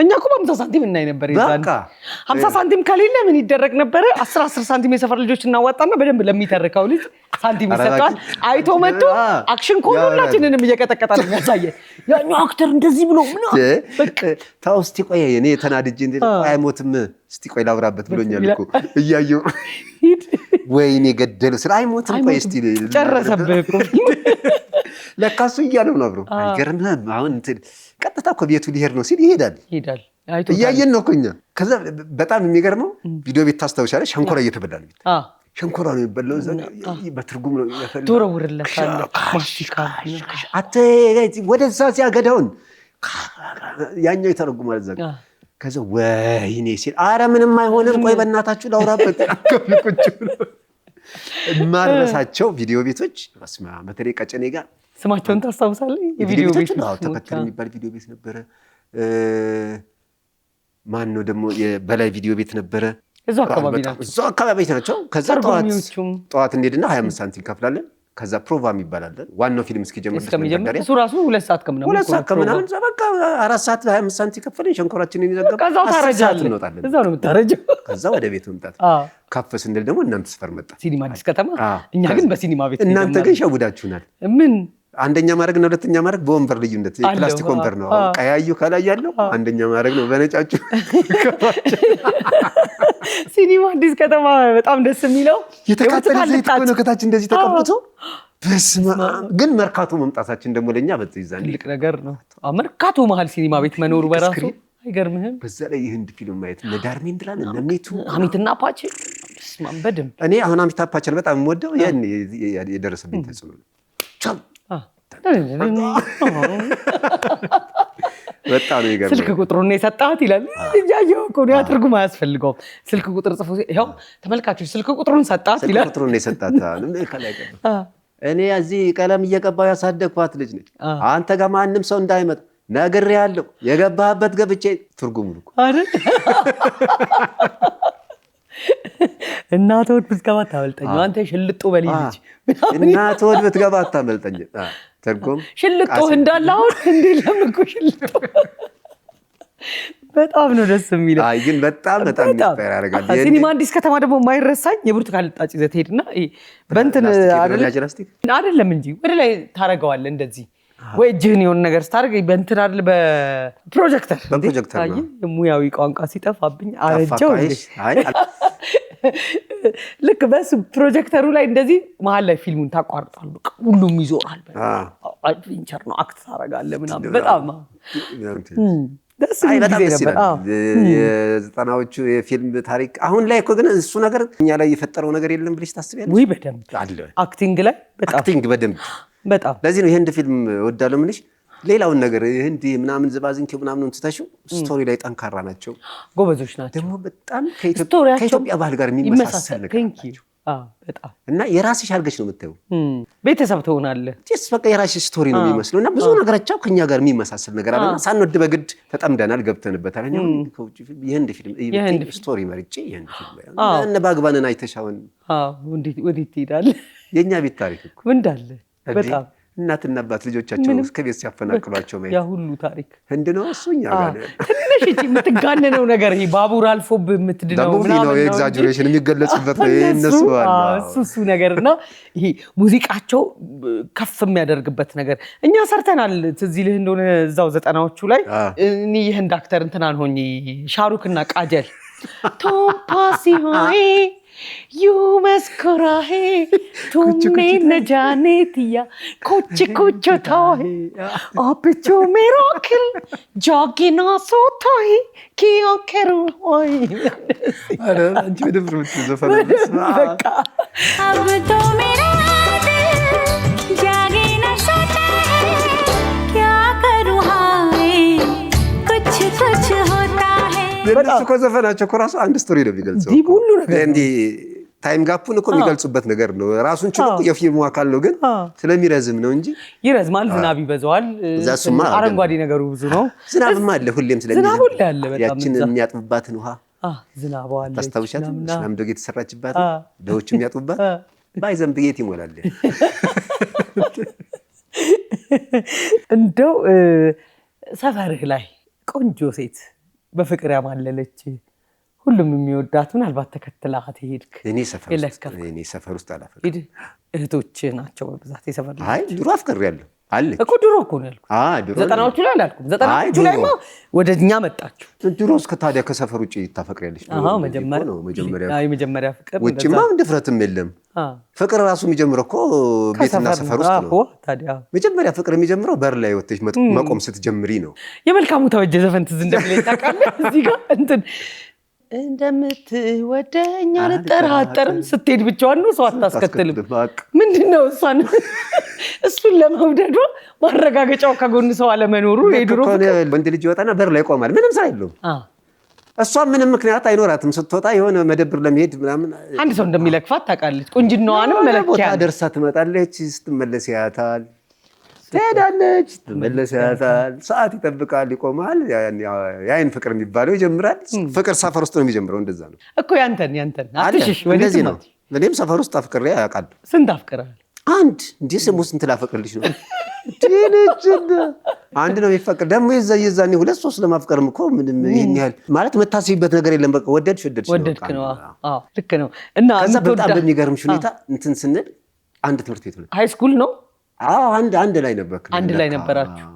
እኛ እኮ በ50 ሳንቲም እናይ ነበር። 50 ሳንቲም ከሌለ ምን ይደረግ ነበረ? 10 ሳንቲም የሰፈር ልጆች እናዋጣና በደንብ ለሚተርከው ልጅ ሳንቲም ይሰጣል። አይቶ መጥቶ አክሽን ኮን ሁላችንንም እየቀጠቀጠ ነው የሚያሳየን። ያኛው አክተር እንደዚህ ብሎ ታው እስቲ ቆይ እኔ ተናድጄ አይሞትም እስቲ ቆይ ላውራበት ብሎኛል እኮ እያየሁ ወይኔ ገደለው ስለ አይሞትም ቆይ እስቲ ጨረሰብህ እኮ ለካ እሱ እያለው ነው አብሮ። አይገርምህም? አሁን ቀጥታ እኮ ቤቱ ሊሄድ ነው ሲል ይሄዳል። እያየን ነው እኮ እኛ። ከዛ በጣም የሚገርመው ቪዲዮ ቤት ታስታውሻለሽ? ሸንኮራ እየተበላ ነው ቤት። ሸንኮራ ነው የሚበላው። በትርጉም ነው ያፈለው። ትወረውርለታለህ ማስቲካ ወደዛ ሲያገዳውን ያኛው ይተረጉማል እዛ። ከዛ ወይኔ ሲል ኧረ ምንም አይሆንም ቆይ በእናታችሁ ላውራበት ቁጭ ብሎ የማረሳቸው ቪዲዮ ቤቶች በተለይ ቀጨኔ ጋር ስማቸውን ታስታውሳለህ? የቪዲዮ ቤቶች ተከተል የሚባል ቪዲዮ ቤት ነበረ። ማን ነው ደግሞ የበላይ ቪዲዮ ቤት ነበረ። እዛው አካባቢ ናቸው። ከዛ ጠዋት እንሄድና 25 ሳንቲም ከፍላለን። ከዛ ፕሮቫ የሚባላለን ዋናው ፊልም እስኪጀምር እሱ ራሱ 2 ሰዓት ከምናምን በቃ 4 ሰዓት 25 ሳንቲም ከፍለን ሸንኮራችንን ይዘጋል። ከዛው ታረጃለህ። እዛው ነው የምታረጀው። ከዛ ወደ ቤት መምጣት። ከፍ ስንል ደግሞ እናንተ ሰፈር መጣ ሲኒማ አዲስ ከተማ። እኛ ግን በሲኒማ ቤት። እናንተ ግን ሸውዳችሁናል። ምን አንደኛ ማድረግ ነው ሁለተኛ ማድረግ በወንበር ልዩነት የፕላስቲክ ወንበር ነው ቀያዩ ከላይ ያለው አንደኛ ማድረግ ነው በነጫጩ ሲኒማ አዲስ ከተማ በጣም ደስ የሚለው የተቃጠለ ዘይት ነው ከታች እንደዚህ ተቀምጦ በስመ አብ ግን መርካቶ መምጣታችን ደግሞ ለኛ በዚህ ይዛል ትልቅ ነገር ነው መርካቶ መሀል ሲኒማ ቤት መኖሩ በራሱ አይገርምህም በዛ ላይ የህንድ ፊልም ማየት ለዳርሜ እንድላን ለኔቱ አሚትና ፓቼ በደም እኔ አሁን አሚታ ፓቼን በጣም የምወደው ያን የደረሰብኝ ተጽዕኖ ነው በጣም ይገርም ስልክ ቁጥሩን የሰጣት ይላል ያያው እኮ ነው ትርጉም አያስፈልገውም ስልክ ቁጥር ጽፎ ይሄው ተመልካቾች ስልክ ቁጥሩን ሰጣት ይላል ስልክ ቁጥሩን የሰጣት እኔ እዚህ ቀለም እየቀባው ያሳደግኳት ልጅ ነች አንተ ጋር ማንንም ሰው እንዳይመጣ ነግሬሃለሁ የገባህበት ገብቼ ትርጉሙ ነው አይደል እናት ወድ ብትገባ ታመልጠኝ አንተ ሽልጦ በልይ ልጅ እናት ወድ ብትገባ ታመልጠኝ ትርጉም ሽልጦ እንዳላው እንዴ ለምንኩ ሽልጦ በጣም ነው ደስ የሚለው አይ ግን በጣም ኢንስፓየር ያደርጋል ሲኒማ አዲስ ከተማ ደግሞ ማይረሳኝ የብርቱካን ልጣጭ ይዘት ሄድና በእንትን አይደለም እንጂ ወደ ላይ ታረጋዋለህ እንደዚህ ወይ እጅህን የሆነ ነገር ስታደርግ በእንትን አይደል በፕሮጀክተር ነው ሙያዊ ቋንቋ ሲጠፋብኝ አረጀው ልክ በሱ ፕሮጀክተሩ ላይ እንደዚህ መሀል ላይ ፊልሙን ታቋርጣሉ ሁሉም ይዞራል አድቬንቸር ነው አክት ታረጋለህ ምናምን በጣም ደስ ይላል የዘጠናዎቹ የፊልም ታሪክ አሁን ላይ እኮ ግን እሱ ነገር እኛ ላይ የፈጠረው ነገር የለም ብለሽ ታስቢያለሽ ወይ በደንብ አክቲንግ ላይ በጣም ለዚህ ነው የህንድ ፊልም ወዳለው ምንሽ ሌላውን ነገር ህንድ ምናምን ዝባዝንኪው ምናምን እንትታሹ ስቶሪ ላይ ጠንካራ ናቸው ጎበዞች ናቸው ደግሞ በጣም ከኢትዮጵያ ባህል ጋር የሚመሳሰል ነገር በጣም እና የራስሽ አድርገሽ ነው የምታየው ቤተሰብ ትሆናለህ በቃ የራስሽ ስቶሪ ነው የሚመስለው እና ብዙ ነገራቸው ከኛ ጋር የሚመሳሰል ነገር አለና ሳንወድ በግድ ተጠምደናል ገብተንበታል የህንድ ፊልም ስቶሪ መርጬ የህንድ ፊልም እና ባግባንን አይተሻውን ወዴት ትሄዳለህ የኛ ቤት ታሪክ እኮ እንዳለ በጣም እናትና አባት ልጆቻቸው እስከ ቤት ሲያፈናቅሏቸው ማለት ያ ሁሉ ታሪክ ህንድ ነው እሱኛ ጋር ትንሽ እቺ የምትጋነነው ነገር ይሄ ባቡር አልፎብ የምትድነው ነው ኤግዛጀሬሽን የሚገለጽበት ነው እነሱ እሱ ነገርና ይሄ ሙዚቃቸው ከፍ የሚያደርግበት ነገር እኛ ሰርተናል ትዝ ይልህ እንደሆነ እዛው 90ዎቹ ላይ እኔ የህንድ አክተር እንትናን ሆኜ ሻሩክና ቃጀል ቶፓሲ ሆይ यू मुस्कुरा है तुमने न जाने दिया कुछ कुछ था है आप जो मेरा खिल जागे ना सोता है कि आखिर होई अरे አንቺ በደብረ ምትዘፈነ अब तो मेरा दिल जागे ना सोता है क्या करूं हाय कुछ कुछ होता है ለነሱ ከዘፈናቸው ኮራሱ አንድ ስቶሪ ነው የሚገልጸው ሁሉ ነገር እንዴ ታይም ጋፑን እኮ የሚገልጹበት ነገር ነው ራሱን ችሎ የፊልሙ አካል ነው ግን ስለሚረዝም ነው እንጂ ይረዝማል ዝናብ ይበዛዋል አረንጓዴ ነገሩ ብዙ ነው ዝናብማ አለ ሁሌም ዝናብ ሁሌ አለ በጣም ያችን የሚያጥብባትን ውሃ ዝናብ አለ ታስታውሻት እስላም ደግ የተሰራችባት ደዎች የሚያጥቡባት ባይዘም ብዬት ይሞላል እንደው ሰፈርህ ላይ ቆንጆ ሴት በፍቅር ያማለለች ሁሉም የሚወዳት ምናልባት ተከትላት ሄድክ እኔ ሰፈር ውስጥ አላፈቅም እህቶች ናቸው በብዛት የሰፈር ልጅ አይ ድሮ አፍቅሬያለሁ አለ እኮ ድሮ እኮ ነው ያልኩት ዘጠናዎቹ ላይ አላልኩም ዘጠናዎቹ ላይማ ወደኛ መጣችሁ ድሮ እስከ ታዲያ ከሰፈር ውጪ ታፈቅሪያለሽ መጀመሪያ ፍቅር ውጪማ ድፍረትም የለም ፍቅር ራሱ የሚጀምረው እኮ ቤትና ሰፈር ውስጥ ነው ታዲያ መጀመሪያ ፍቅር የሚጀምረው በር ላይ ወጥተሽ መቆም ስትጀምሪ ነው የመልካሙ ተወጀ ዘፈን ትዝ እንደሚለኝ ታውቃለህ እዚህ ጋር እንትን እንደምትወደኝ አልጠራጠርም ስትሄድ ብቻዋን ነው ሰው አታስከትልም ምንድነው እሱን ለመውደዷ ማረጋገጫው ከጎን ሰው አለመኖሩ የድሮ ወንድ ልጅ ይወጣና በር ላይ ቆማል ምንም ሰው የለውም እሷ ምንም ምክንያት አይኖራትም ስትወጣ የሆነ መደብር ለመሄድ ምናምን አንድ ሰው እንደሚለክፋት ታውቃለች ቁንጅናዋንም መለኪያ ደርሳ ትመጣለች ስትመለስ ያታል ትሄዳለች ትመለሳታል ሰዓት ይጠብቃል ይቆማል ያይን ፍቅር የሚባለው ይጀምራል ፍቅር ሰፈር ውስጥ ነው የሚጀምረው እንደዛ ነው እኮ ያንተን አትሽሽ ወዴት ነው እኔም ሰፈር ውስጥ አፍቅሬ ያውቃል ስንት አፍቅራል አንድ እንዴ ስሙ ስንት ላፈቅርልሽ ነው አንድ ነው የሚፈቅር ደግሞ የዛኔ ሁለት ሶስት ለማፍቀርም እኮ ምንም ይሄን ያህል ማለት መታሰቢበት ነገር የለም በቃ ወደድክ ነው አዎ ልክ ነው እና ከዛ በጣም በሚገርምሽ ሁኔታ እንትን ስንል አንድ ትምህርት ቤት ነው ሃይ ስኩል ነው አንድ ላይ ነበር። አንድ ላይ ነበራችሁ?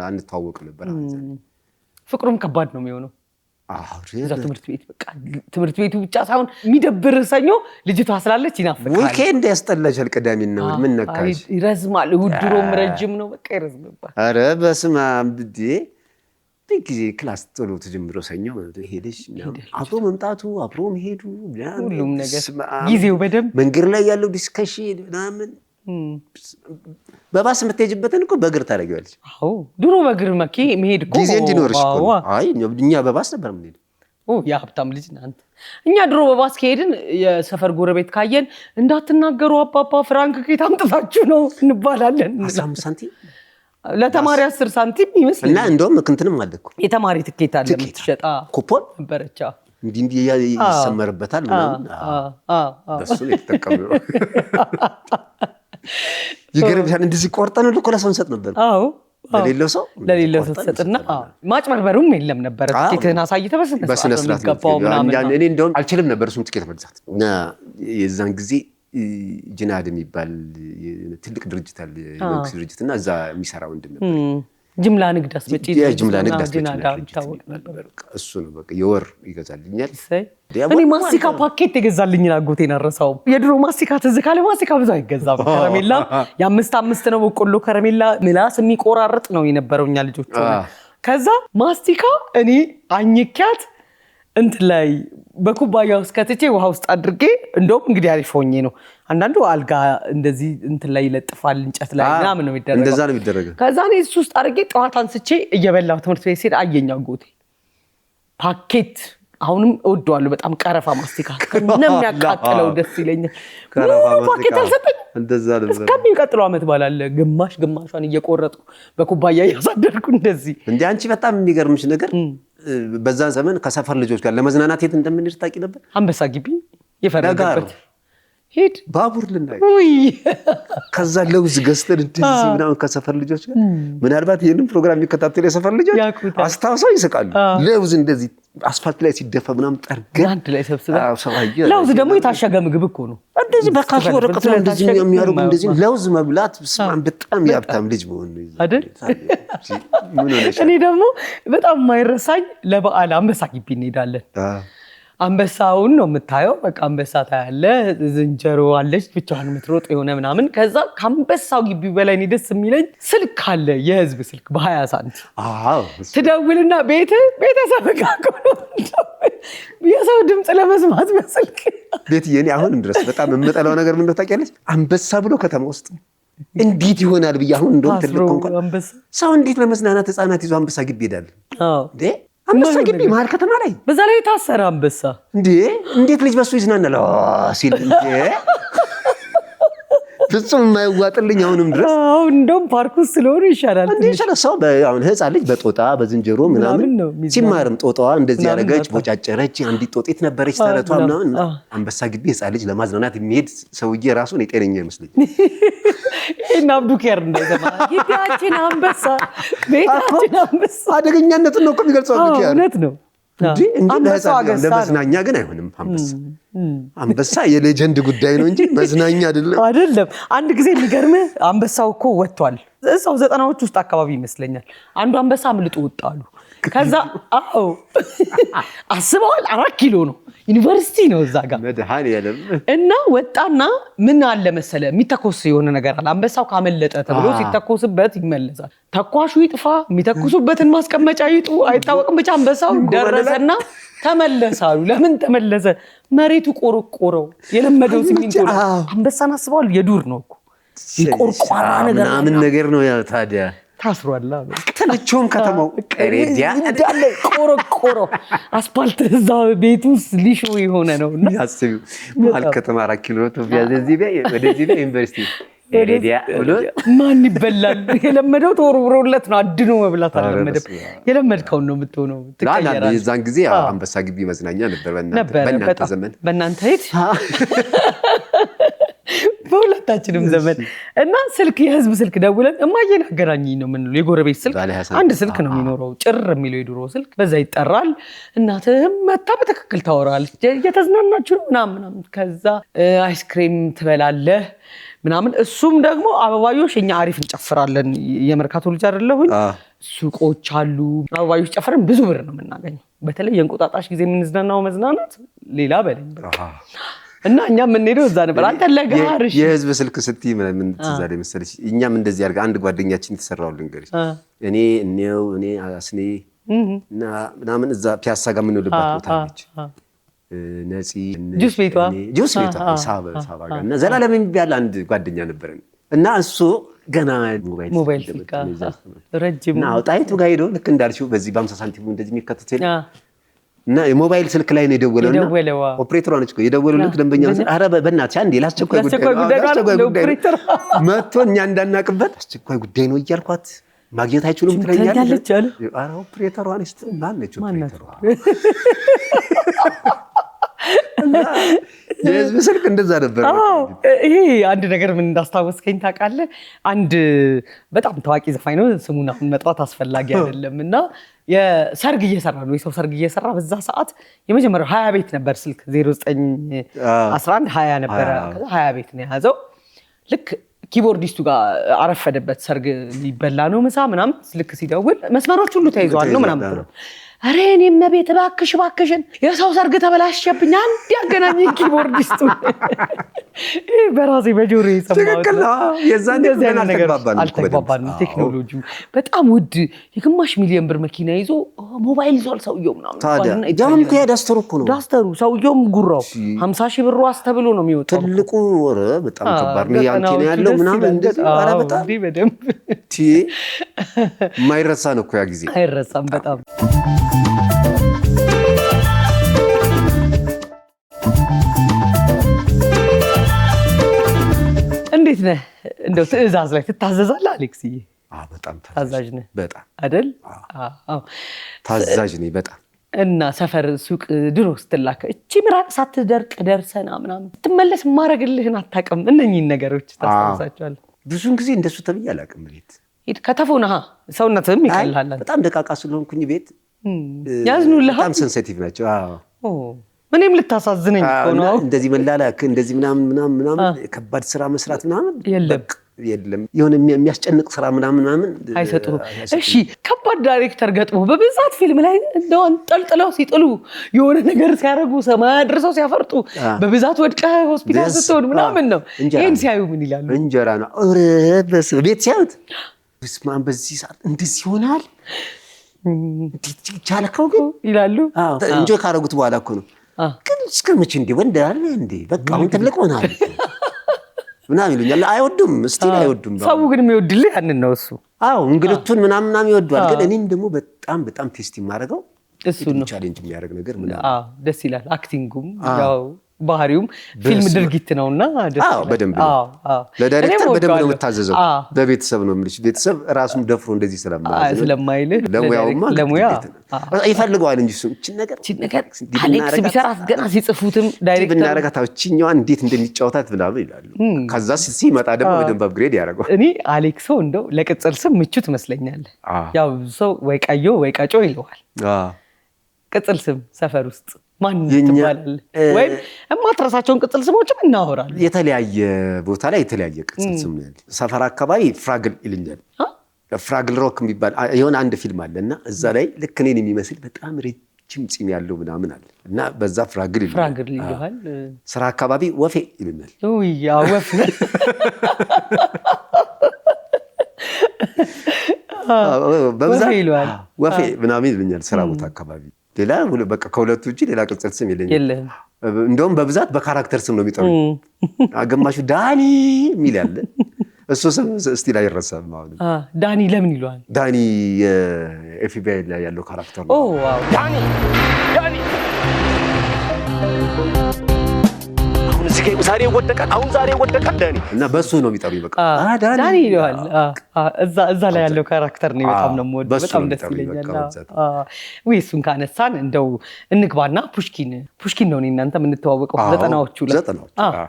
አንተዋወቅ ነበር። ፍቅሩም ከባድ ነው የሚሆነው። እዛ ትምህርት ቤት በቃ ትምህርት ቤቱ ብቻ ሳይሆን የሚደብር ሰኞ ልጅቷ ስላለች ይናፍቃል። ዊኬንድ ያስጠላሻል። ቅዳሜና እሑድ ምን ነካሽ? ይረዝማል። እሑድ ድሮም ረጅም ነው። በቃ ይረዝምባል። ኧረ በስመ አብ ጊዜ ክላስ ቶሎ ተጀምሮ ሰኞ ሄደሽ አብሮ መምጣቱ አብሮ መሄዱ ሁሉም ነገር ጊዜው በደንብ መንገድ ላይ ያለው ዲስከሽን ምናምን በባስ የምትሄጂበትን እኮ በእግር ታደርጊዋለሽ። ድሮ በእግር መሄድ እኮ ጊዜ እንዲኖርሽ እኮ። አይ እኛ በባስ ነበር የምንሄደው። የሀብታም ልጅ ናንተ። እኛ ድሮ በባስ ከሄድን የሰፈር ጎረቤት ካየን እንዳትናገሩ አባባ ፍራንክ ከየት አምጥታችሁ ነው እንባላለን። 15 ሳንቲም ለተማሪ 10 ሳንቲም ይመስላል። እና እንደውም እንትንም አለ እኮ የተማሪ ትኬት አለ የምትሸጣ ኩፖን ነበረች። እንዲህ ይሰመርበታል ምናምን። እሱ ነው የተጠቀመው። ይገርምሻል። እንደዚህ ቆርጠን እኮ ለሰው እንሰጥ ነበር። ለሌለው ሰው ትሰጥና ማጭበርበሩም የለም ነበር። ትኬትህን አሳይተህ በስነ ስርዓት የሚገባው ምናምን። እኔ እንደውም አልችልም ነበር እሱን ትኬት መግዛት። እና የዛን ጊዜ ጅናድ የሚባል ትልቅ ድርጅት አለ፣ የመንግስት ድርጅት እና እዛ የሚሰራ ወንድም ነበር። ጅምላ ንግድ አስመጪ ይታወቅ ነበር። እሱ ነው በቃ የወር ይገዛልኛል። እኔ ማስቲካ ፓኬት የገዛልኝን አጎቴን አልረሳውም። የድሮ ማስቲካ ትዝ ካለ ማስቲካ ብዙ አይገዛም። ከረሜላ የ5 ነው በቆሎ ከረሜላ ምላስ የሚቆራርጥ ነው የነበረው እኛ ልጆች ሆነ። ከዛ ማስቲካ እኔ አኝኪያት እንትን ላይ በኩባያ ውስጥ ከትቼ ውሃ ውስጥ አድርጌ እንደውም እንግዲህ አሪፍ ሆኜ ነው። አንዳንዱ አልጋ እንደዚህ እንትን ላይ ይለጥፋል እንጨት ላይ ምናምን ነው የሚደረገው። እንደዛ ነው የሚደረገው። ከዛ እኔ እሱ ውስጥ አድርጌ ጠዋት አንስቼ እየበላሁ ትምህርት ቤት ሲሄድ አየኝ አጎቴ ፓኬት። አሁንም እወደዋለሁ በጣም ቀረፋ ማስቲካ ከነሚያቃጥለው ደስ ይለኛል። ፓኬት አልሰጠኝ። እንደዛ ነበር። እስከሚቀጥለው ዓመት ባላለ ግማሿን እየቆረጥኩ በኩባያ እያሳደርኩ እንደዚህ። እንደ አንቺ በጣም የሚገርምሽ ነገር በዛ ዘመን ከሰፈር ልጆች ጋር ለመዝናናት የት እንደምንሄድ ታውቂ ነበር? አንበሳ ግቢ የፈረደበት ሄድ ባቡር ልናይ። ከዛ ለውዝ ገዝተን እንደዚህ ምናምን ከሰፈር ልጆች ጋር ምናልባት ይህንን ፕሮግራም የሚከታተሉ የሰፈር ልጆች አስታውሰው ይስቃሉ። ለውዝ እንደዚህ አስፋልት ላይ ሲደፋ ምናምን ጠርገን አንድ ላይ ሰብስበን። ለውዝ ደግሞ የታሸገ ምግብ እኮ ነው። እንደዚህ በካሽ ወረቀት ላይ እንደዚህ የሚያደርጉ እንደዚህ ለውዝ መብላት በጣም የሀብታም ልጅ መሆን ነው አይደል? እኔ ደግሞ በጣም የማይረሳኝ ለበዓል አንበሳ ግቢ እንሄዳለን። አንበሳውን ነው የምታየው። በቃ አንበሳ ታያለ፣ ዝንጀሮ አለች ብቻዋን የምትሮጥ የሆነ ምናምን። ከዛ ከአንበሳው ግቢ በላይ እኔ ደስ የሚለኝ ስልክ አለ፣ የህዝብ ስልክ በ20 ሳንቲም ትደውልና ቤተሰብ ጋር የሰው ድምፅ ለመስማት በስልክ ቤትዬ። እኔ አሁንም ድረስ በጣም የምጠላው ነገር ምን እንደው ታውቂያለሽ? አንበሳ ብሎ ከተማ ውስጥ እንዴት ይሆናል ብዬ አሁን እንደውም ትልቅ እንኳን ሰው እንዴት ለመዝናናት ህፃናት ይዞ አንበሳ ግቢ ይሄዳል እንዴ? አንበሳ ግቢ መሀል ከተማ ላይ በዛ ላይ የታሰረ አንበሳ እንዴት ልጅ በሱ ይዝናናል ሲል እንዴ! ፍጹም የማይዋጥልኝ አሁንም ድረስ። እንደውም ፓርክ ውስጥ ስለሆነ ይሻላል። ሰው አሁን ህፃን ልጅ በጦጣ በዝንጀሮ ምናምን ሲማርም ጦጣዋ እንደዚህ ያደረገች ቦጫጨረች፣ አንዲት ጦጢት ነበረች ተረቷ ምናምን። አንበሳ ግቢ ህፃን ልጅ ለማዝናናት የሚሄድ ሰውዬ ራሱ እኔ ጤነኛ ይመስለኝ። እና አብዱኪያር እንደዘማ ግቢያችን አንበሳ ቤታችን አንበሳ አደገኛነቱን ነው እኮ የሚገልጸው አብዱኪያር። እውነት ነው እንጂ ለመዝናኛ ግን አይሆንም። አንበሳ የሌጀንድ ጉዳይ ነው እንጂ መዝናኛ አይደለም። አንድ ጊዜ የሚገርምህ አንበሳው እኮ ወጥቷል። እዛው 90ዎች ውስጥ አካባቢ ይመስለኛል። አንዱ አንበሳ አምልጦ ወጣሉ። ከዛ አስበዋል 4 ኪሎ ነው ዩኒቨርሲቲ ነው እዛ ጋር መድኃኒዓለም እና ወጣና ምን አለ መሰለ የሚተኮስ የሆነ ነገር አለ። አንበሳው ካመለጠ ተብሎ ሲተኮስበት ይመለሳል። ተኳሹ ይጥፋ የሚተኩሱበትን ማስቀመጫ ይጡ አይታወቅም። ብቻ አንበሳው ደረሰና ተመለሳሉ። ለምን ተመለሰ? መሬቱ ቆረቆረው። የለመደው ሲሚንቶ ነው። አንበሳን አስበዋል። የዱር ነው እኮ ይቆርቋራ ነገር ምናምን ነገር ነው ያ ታዲያ ታስሯል። ተለቾም ከተማው ቀሬዲያ እንዳለ ቆረቆሮ አስፋልት እዛ ቤት ውስጥ ሊሾ የሆነ ነውና ያስቡ ማል ከተማ 4 ኪሎ ሜትር ወደዚህ ዩኒቨርሲቲ ቀሬዲያ ብሎ ማን ይበላል? የለመደው ተወርውሮለት ነው። አድኖ መብላት አልለመደም። የለመድከውን ነው የምትሆነው። ትቀየራለህ። የዛን ጊዜ አንበሳ ግቢ መዝናኛ ነበር። በእናንተ ዘመን በእናንተ ሄድ በሁለታችንም ዘመን እና ስልክ የህዝብ ስልክ ደውለን እማዬን አገናኝኝ ነው የምንለው። የጎረቤት ስልክ አንድ ስልክ ነው የሚኖረው ጭር የሚለው የድሮ ስልክ በዛ ይጠራል። እናትህም መታ በትክክል ታወራለች እየተዝናናችሁ ነው ምናምን። ከዛ አይስክሬም ትበላለህ ምናምን። እሱም ደግሞ አበባዮሽ እኛ አሪፍ እንጨፍራለን። የመርካቶ ልጅ አይደለሁኝ። ሱቆች አሉ አበባዮሽ ጨፍረን ብዙ ብር ነው የምናገኘው። በተለይ የእንቁጣጣሽ ጊዜ የምንዝናናው መዝናናት ሌላ በለኝ እና እኛ የምንሄደው እዛ ነበር። አንተ ለጋር የህዝብ ስልክ ስትይ ምን ትዝ አለኝ መሰለሽ? እኛም እንደዚህ አድርጋ አንድ ጓደኛችን የተሰራው ልንገርሽ። እኔ አስኔ እና ምናምን እዛ ፒያሳ ጋር የምንውልባት ቦታ ነች። ነፂ ጁስ ቤቷ ሳባ ጋር እና ዘላለም የሚባል አንድ ጓደኛ ነበረን እና እሱ ገና ሞባይል ስልክ ረጅም እና ጣይቱ ጋር ሄዶ ልክ እንዳልሽው በዚህ በ50 ሳንቲም እንደዚህ የሚከተተኝ እና የሞባይል ስልክ ላይ ነው የደወለው። ኦፕሬተሯ ነች የደወሉለት ደንበኛ ነው። ኧረ በእናትሽ አንዴ ላስቸኳይ ጉዳይ መጥቶ እኛ እንዳናቅበት አስቸኳይ ጉዳይ ነው እያልኳት ማግኘት አይችሉም ትለኛለች። ኧረ ኦፕሬተሯ ነች ማነች ኦፕሬተሯ? የህዝብ ስልክ እንደዛ ነበር። ይሄ አንድ ነገር ምን እንዳስታወስከኝ ታውቃለህ? አንድ በጣም ታዋቂ ዘፋኝ ነው፣ ስሙን አሁን መጥራት አስፈላጊ አይደለም እና የሰርግ እየሰራ ነው የሰው ሰርግ እየሰራ በዛ ሰዓት የመጀመሪያው 20 ቤት ነበር ስልክ 0911 20 ነበረ። ከዛ 20 ቤት ነው የያዘው። ልክ ኪቦርዲስቱ ጋር አረፈደበት። ሰርግ ሊበላ ነው ምሳ ምናምን ልክ ሲደውል መስመሮች ሁሉ ተይዘዋል ነው ምናምን ብሎ ኧረ እኔም ቤት እባክሽን የሰው ሰርግ ተበላሸብኝ አንድ ያገናኝ ኪቦርዲስቱ። በራሴ በጆሮዬ የሰማሁት የዛኔ አልተግባባንም። ቴክኖሎጂው በጣም ውድ የግማሽ ሚሊዮን ብር መኪና ይዞ ሞባይል ይዟል ሰውየው ምናምን። ታዲያ ዳስተሩ እኮ ነው ዳስተሩ። ሰውየውም ጉራው 50,000 ብር ዋስ ተብሎ ነው የሚወጣው። ትልቁ ወረ በጣም ከባድ ነው ያንቺ ነው ያለው ምናምን እንደዚህ። ኧረ በጣም በደንብ የማይረሳ ነው እኮ ያ ጊዜ አይረሳም በጣም። እንዴት ነህ? እንደው ትዕዛዝ ላይ ትታዘዛለህ አሌክስዬ? በጣም ታዛዥ ነህ በጣም አይደል? ታዛዥ ነኝ በጣም። እና ሰፈር ሱቅ ድሮ ስትላከ እቺ ምራቅ ሳትደርቅ ደርሰና ምናምን ትመለስ ማረግልህን አታውቅም። እነኚህን ነገሮች ታስታውሳቸዋለህ? ብዙን ጊዜ እንደሱ ተብዬ አላውቅም። ቤት ከተፎና ሰውነትህም ይቀልሃል። በጣም ደቃቃ ስለሆንኩኝ ቤት ያዝኑልሃል። በጣም ሴንሲቲቭ ናቸው። እኔም ልታሳዝነኝ እኮ ነው። እንደዚህ መላላክ እንደዚህ ምናምን ከባድ ስራ መስራት ምናምን የለም። የሆነ የሚያስጨንቅ ስራ ምናምን አይሰጡም። እሺ ከባድ ዳይሬክተር ገጥሞ በብዛት ፊልም ላይ እንደው አንጠልጥለው ሲጥሉ የሆነ ነገር ሲያደርጉ ሰማይ አድርሰው ሲያፈርጡ በብዛት ወድቀህ ሆስፒታል ስትሆን ምናምን ነው። ይሄን ሲያዩ ምን ይላሉ? እንጀራ ነው ቤት ሲያዩት ስማን በዚህ ሰዓት እንደዚህ ይሆናል እንዴት ቻልከው ግን ይላሉ። እንጆ ካረጉት በኋላ እኮ ነው ግን እስከ መቼ እንደ ወንድ አለ እንዴ በቃ አሁን ትልቅ ሆናል ምናምን ይሉኛል። አይወዱም ስቲል አይወዱም። ሰው ግን የሚወድልህ ያንን ነው እሱ። እንግልቱን ምናምን ይወዷል። ግን እኔም ደግሞ በጣም ቴስት የማደርገው እሱ ነው። ቻሌንጅ የሚያደርግ ነገር ምናምን ደስ ይላል። አክቲንጉም ያው ባህሪውም ፊልም ድርጊት ነውና ደስ ይላል። በደንብ ለዳይሬክተር በደንብ ነው የምታዘዘው። በቤተሰብ ነው የምልሽ። ቤተሰብ ራሱን ደፍሮ እንደዚህ ስለማይልህ ለሙያ ይፈልገዋል እንጂ እሱ እቺ ነገር አሌክስ ቢሰራት ገና ሲጽፉትም ዳይሬክተር ብናረጋት እቺኛዋ እንዴት እንደሚጫወታት ብላሉ ይላሉ። ከዛ ሲመጣ ደግሞ በደንብ አፕግሬድ ያደርገዋል። እኔ አሌክሶ እንደው ለቅጽል ስም ምቹ ትመስለኛለህ። ያው ሰው ወይ ቀዮ ወይ ቀጮ ይለዋል። ቅጽል ስም ሰፈር ውስጥ ማን ትባላለህ? ወይም የማትረሳቸውን ቅጽል ስሞችም እናወራለን። የተለያየ ቦታ ላይ የተለያየ ቅጽል ስም ነው ያለ። ሰፈር አካባቢ ፍራግል ይልኛል። ፍራግል ሮክ የሚባል የሆነ አንድ ፊልም አለ እና እዛ ላይ ልክ እኔን የሚመስል በጣም ረጅም ፂም ያለው ምናምን አለ እና በዛ ፍራግል ይልሃል። ስራ አካባቢ ወፌ ይሉኛል። ያ ወፍ በብዛት ወፌ ምናምን ይሉኛል ስራ ቦታ አካባቢ። ሌላ በቃ ከሁለቱ ውጪ ሌላ ቅጽል ስም የለኝም። እንደውም በብዛት በካራክተር ስም ነው የሚጠሩኝ። ግማሹ ዳኒ የሚል ያለ እሱ ስም ስቲል አይረሳም። አሁን ዳኒ ለምን ይለዋል? ዳኒ የኤፍቢአይ ላይ ያለው ካራክተር ነው። ዳኒ አሁን እዚህ ዛሬ ወደቀ አሁን ዛሬ ወደቀ ዳኒ እና በሱ ነው የሚጠሩኝ በቃ ዳኒ ይለዋል። እዛ ላይ ያለው ካራክተር ነው በጣም ነው የምወደው። በጣም ደስ ይለኛል። ወይ እሱን ካነሳን እንደው እንግባና ፑሽኪን ነው እናንተ የምንተዋወቀው 90ዎቹ ላይ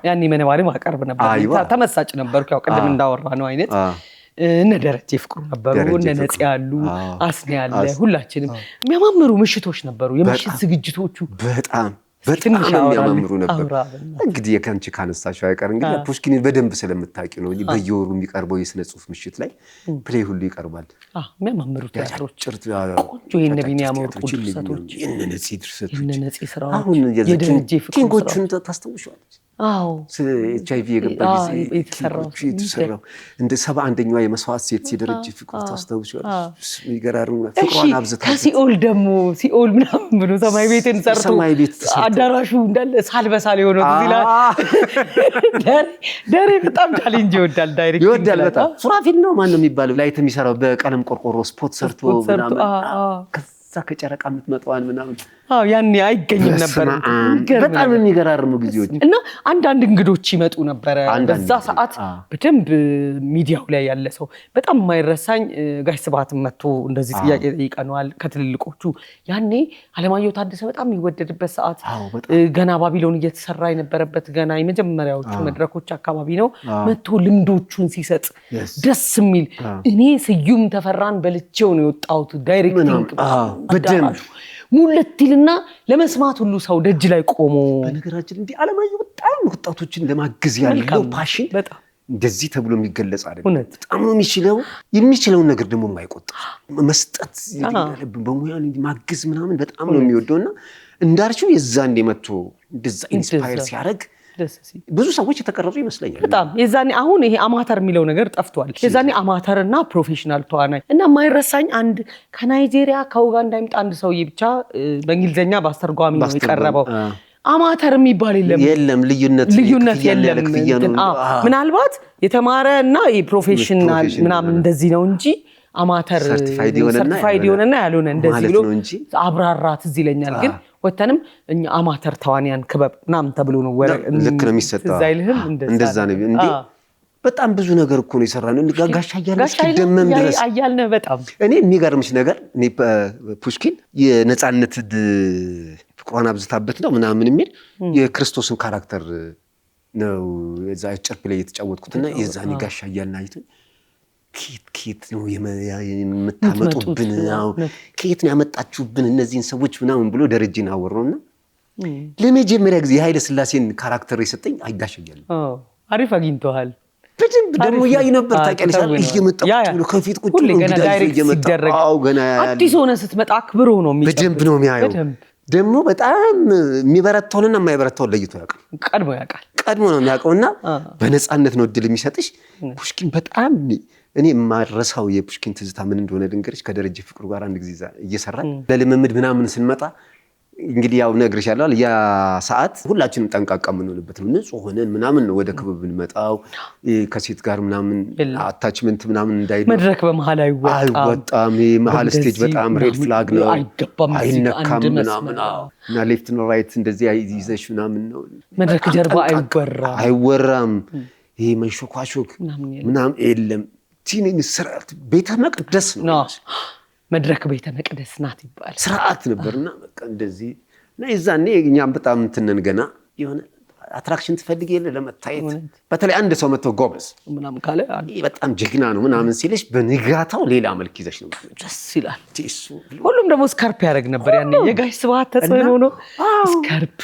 ያኔ መነባሪ ማቀርብ ነበር። ተመሳጭ ነበርኩ ያው ቅድም እንዳወራ ነው አይነት እነ ደረጀ ፍቅሩ ነበሩ፣ እነ ነጽ ያሉ አስኔ ያለ ሁላችንም የሚያማምሩ ምሽቶች ነበሩ። የምሽት ዝግጅቶቹ በጣም የሚያማምሩ ነበሩ። እንግዲህ የከንቺ ካነሳሽው አይቀር እንግዲህ ፑሽኪንን በደንብ ስለምታውቂ ነው እንጂ በየወሩ የሚቀርበው የስነ ጽሁፍ ምሽት ላይ ፕሌይ ሁሉ ይቀርባል። የሚያማምሩ ቲያትሮች ቆንጆ የነ ቢኒያም ወርቁ ድርሰቶች፣ የነ ነጽ ድርሰቶች፣ የነ ነጽ ስራዎች፣ አሁን የደረጀ ፍቅሩ ኪንጎቹን ታስታውሻለሽ? አዎ ኤችአይቪ የገባ ጊዜ የተሰራው እንደ 71ኛዋ የመስዋዕት ሴት የደረጀ ፍቅሩ ታስታውሻለሽ? ይገራሩ ፍቅሯን አብዝታ ከሲኦል ደግሞ ሲኦል ምናምን ብሎ ሰማይ ቤትን ሰርቶ አዳራሹ እንዳለ ሳልበሳል የሆነው ይላል። ደሬ በጣም ቻሌንጅ ይወዳል። ዳይሬክት ይወዳል በጣም። ሱራፊል ነው ማን ነው የሚባለው ላይት የሚሰራው በቀለም ቆርቆሮ ስፖት ሰርቶ ምናምን ከዛ ከጨረቃ የምትመጣዋን ምናምን ያኔ አይገኝም ነበር። በጣም የሚገራርሙ ጊዜዎች እና አንዳንድ እንግዶች ይመጡ ነበር በዛ ሰዓት በደንብ ሚዲያው ላይ ያለ ሰው በጣም የማይረሳኝ ጋሽ ስብሐትም መጥቶ እንደዚህ ጥያቄ ጠይቀናል ከትልልቆቹ። ያኔ አለማየሁ ታደሰ በጣም የሚወደድበት ሰዓት ገና ባቢሎን እየተሰራ የነበረበት ገና የመጀመሪያዎቹ መድረኮች አካባቢ ነው። መጥቶ ልምዶቹን ሲሰጥ ደስ የሚል እኔ ስዩም ተፈራን በልቼው ነው የወጣሁት ዳይሬክቲንግ በደንብ ሙለትልና ለመስማት ሁሉ ሰው ደጅ ላይ ቆሞ። በነገራችን እንዴ አለማየሁ በጣም ወጣቶችን ለማገዝ ያለው ፓሽን በጣም እንደዚህ ተብሎ የሚገለጽ አይደለም። በጣም ነው የሚችለውን ነገር ደግሞ የማይቆጥር መስጠት ያለብን በሙያ ማገዝ ምናምን በጣም ነው የሚወደውና እንዳርቹ የዛን እንደመጥቶ እንደዛ ኢንስፓየር ሲያደርግ ብዙ ሰዎች የተቀረጹ ይመስለኛል። በጣም የዛኔ አሁን ይሄ አማተር የሚለው ነገር ጠፍቷል። የዛኔ አማተርና ፕሮፌሽናል ተዋናይ እና የማይረሳኝ አንድ ከናይጄሪያ ከኡጋንዳ የመጣ አንድ ሰውዬ ብቻ በእንግሊዘኛ በአስተርጓሚ ነው የቀረበው። አማተር የሚባል የለም ልዩነት የለም። ምናልባት የተማረ እና የፕሮፌሽናል ምናምን እንደዚህ ነው እንጂ አማተር ሰርቲፋይድ የሆነና ያልሆነ እንደዚህ ብሎ አብራራት እዚህ ይለኛል። ግን ወተንም እኛ አማተር ተዋንያን ክበብ ምናምን ተብሎ ነው ልክ ነው የሚሰጠው። እንደዛ ነው እንዴ በጣም ብዙ ነገር እኮ ነው የሰራነው። ጋሻ ደመም ድረስ አያልነ በጣም እኔ የሚገርምሽ ነገር እኔ ፑሽኪን የነጻነት ፍቅሯን አብዝታበት ነው ምናምን የሚል የክርስቶስን ካራክተር ነው እዛ ጨርፕ ላይ የተጫወትኩትና የዛኔ ጋሻ ያልና አይተን ኬት ነው የምታመጡብን ኬት ነው ያመጣችሁብን እነዚህን ሰዎች ምናምን ብሎ ደረጀን አወራውና ለመጀመሪያ ጊዜ የኃይለ ሥላሴን ካራክተር የሰጠኝ አይጋሸኛል። አሪፍ አግኝተዋል። በደንብ ደግሞ ያይ ነበር ታውቂያለሽ። እየመጣው ከፊት ቁጭ ብሎ ዳይሬክት ሲደረግ ገና አዲስ ሆነ ስትመጣ አክብሮ ነው በደንብ ነው የሚያየው። ደግሞ በጣም የሚበረታውንና የማይበረታውን ለይቶ ያውቃል። ቀድሞ ነው የሚያውቀውና በነፃነት ነው እድል የሚሰጥሽ። ፑሽኪን በጣም እኔ የማረሳው የፑሽኪን ትዝታ ምን እንደሆነ ድንገርሽ ከደረጀ ፍቅሩ ጋር አንድ ጊዜ እየሰራን ለልምምድ ምናምን ስንመጣ እንግዲህ ያው ነግሬሻለሁ ያ ሰዓት ሁላችንም ጠንቃቃ የምንሆንበት ነው። ንጹህ ሆነን ምናምን ነው ወደ ክበብ ብንመጣው ከሴት ጋር ምናምን አታችመንት ምናምን እንዳይደል መድረክ በመሃል አይወጣም። መሃል ስቴጅ በጣም ሬድ ፍላግ ነው አይነካም ምናምን እና ሌፍት ነው ራይት እንደዚህ ይዘሽ ምናምን ነው መድረክ ጀርባ አይወራም። ይሄ መንሾኳሾክ ምናምን የለም። ቲኒን ስርዓት ቤተ መቅደስ ነው መድረክ ቤተ መቅደስ ናት ይባላል። ስርዓት ነበርና በቃ እንደዚህ እና ይዛኔ እኛም በጣም እንትነን ገና የሆነ አትራክሽን ትፈልግ የለ ለመታየት በተለይ አንድ ሰው መጥቶ ጎበዝ ምናምን ካለ በጣም ጀግና ነው ምናምን ሲልሽ በንጋታው ሌላ መልክ ይዘሽ ነው ደስ ይላል። ሁሉም ደግሞ ስካርፕ ያደርግ ነበር ያኔ የጋሽ ስብሐት ተጽዕኖ ነው። ስካርፕ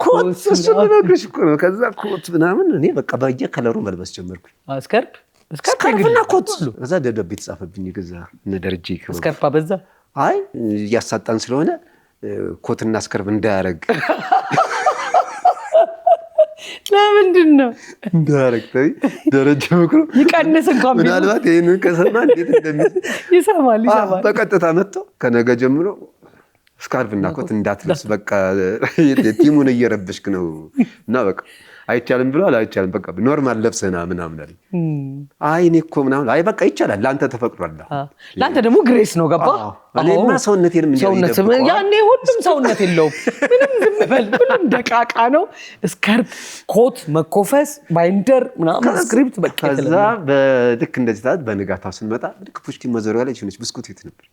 ኮት እሱ ነገርሽ እኮ ነው። ከዛ ኮት ምናምን እኔ በቃ ባየ ከለሩ መልበስ ጀመርኩ። ስካርፕና ኮት ከዛ ደብዳቤ ተጻፈብኝ ገዛ እነ ደረጀ ይከው ስካርፓ በዛ አይ ያሳጣን ስለሆነ ኮትና ስካርፕ እንዳያረግ ለምንድን ነው እንዳያረግ ደረጀ ምክሩ ይቀንስ እንኳን ምናልባት ይሄንን ከሰማ እንዴት ይሰማል በቀጥታ መጥቶ ከነገ ጀምሮ ስካርፕና ኮት እንዳትለብስ በቃ ቲሙን እየረበሽክ ነው እና በቃ አይቻልም ብሏል። አይቻልም በቃ ኖርማል ለብሰና ምናምን አለኝ። አይ እኔ እኮ ምናምን አይ በቃ ይቻላል ለአንተ ተፈቅዷል። ለአንተ ደግሞ ግሬስ ነው ገባ። እኔማ ሰውነቴንም ያኔ ሁሉም ሰውነት የለውም ምንም ዝም በል ሁሉም ደቃቃ ነው። ስከርፕ፣ ኮት፣ መኮፈስ፣ ባይንደር ምናምን ስክሪፕት በቃ ከዛ በልክ እንደዚህ ታዲያ በንጋታው ስንመጣ ልክ ፑሽኪን መዞሪያ ላይ ትንሽ ብስኩት የት ነበር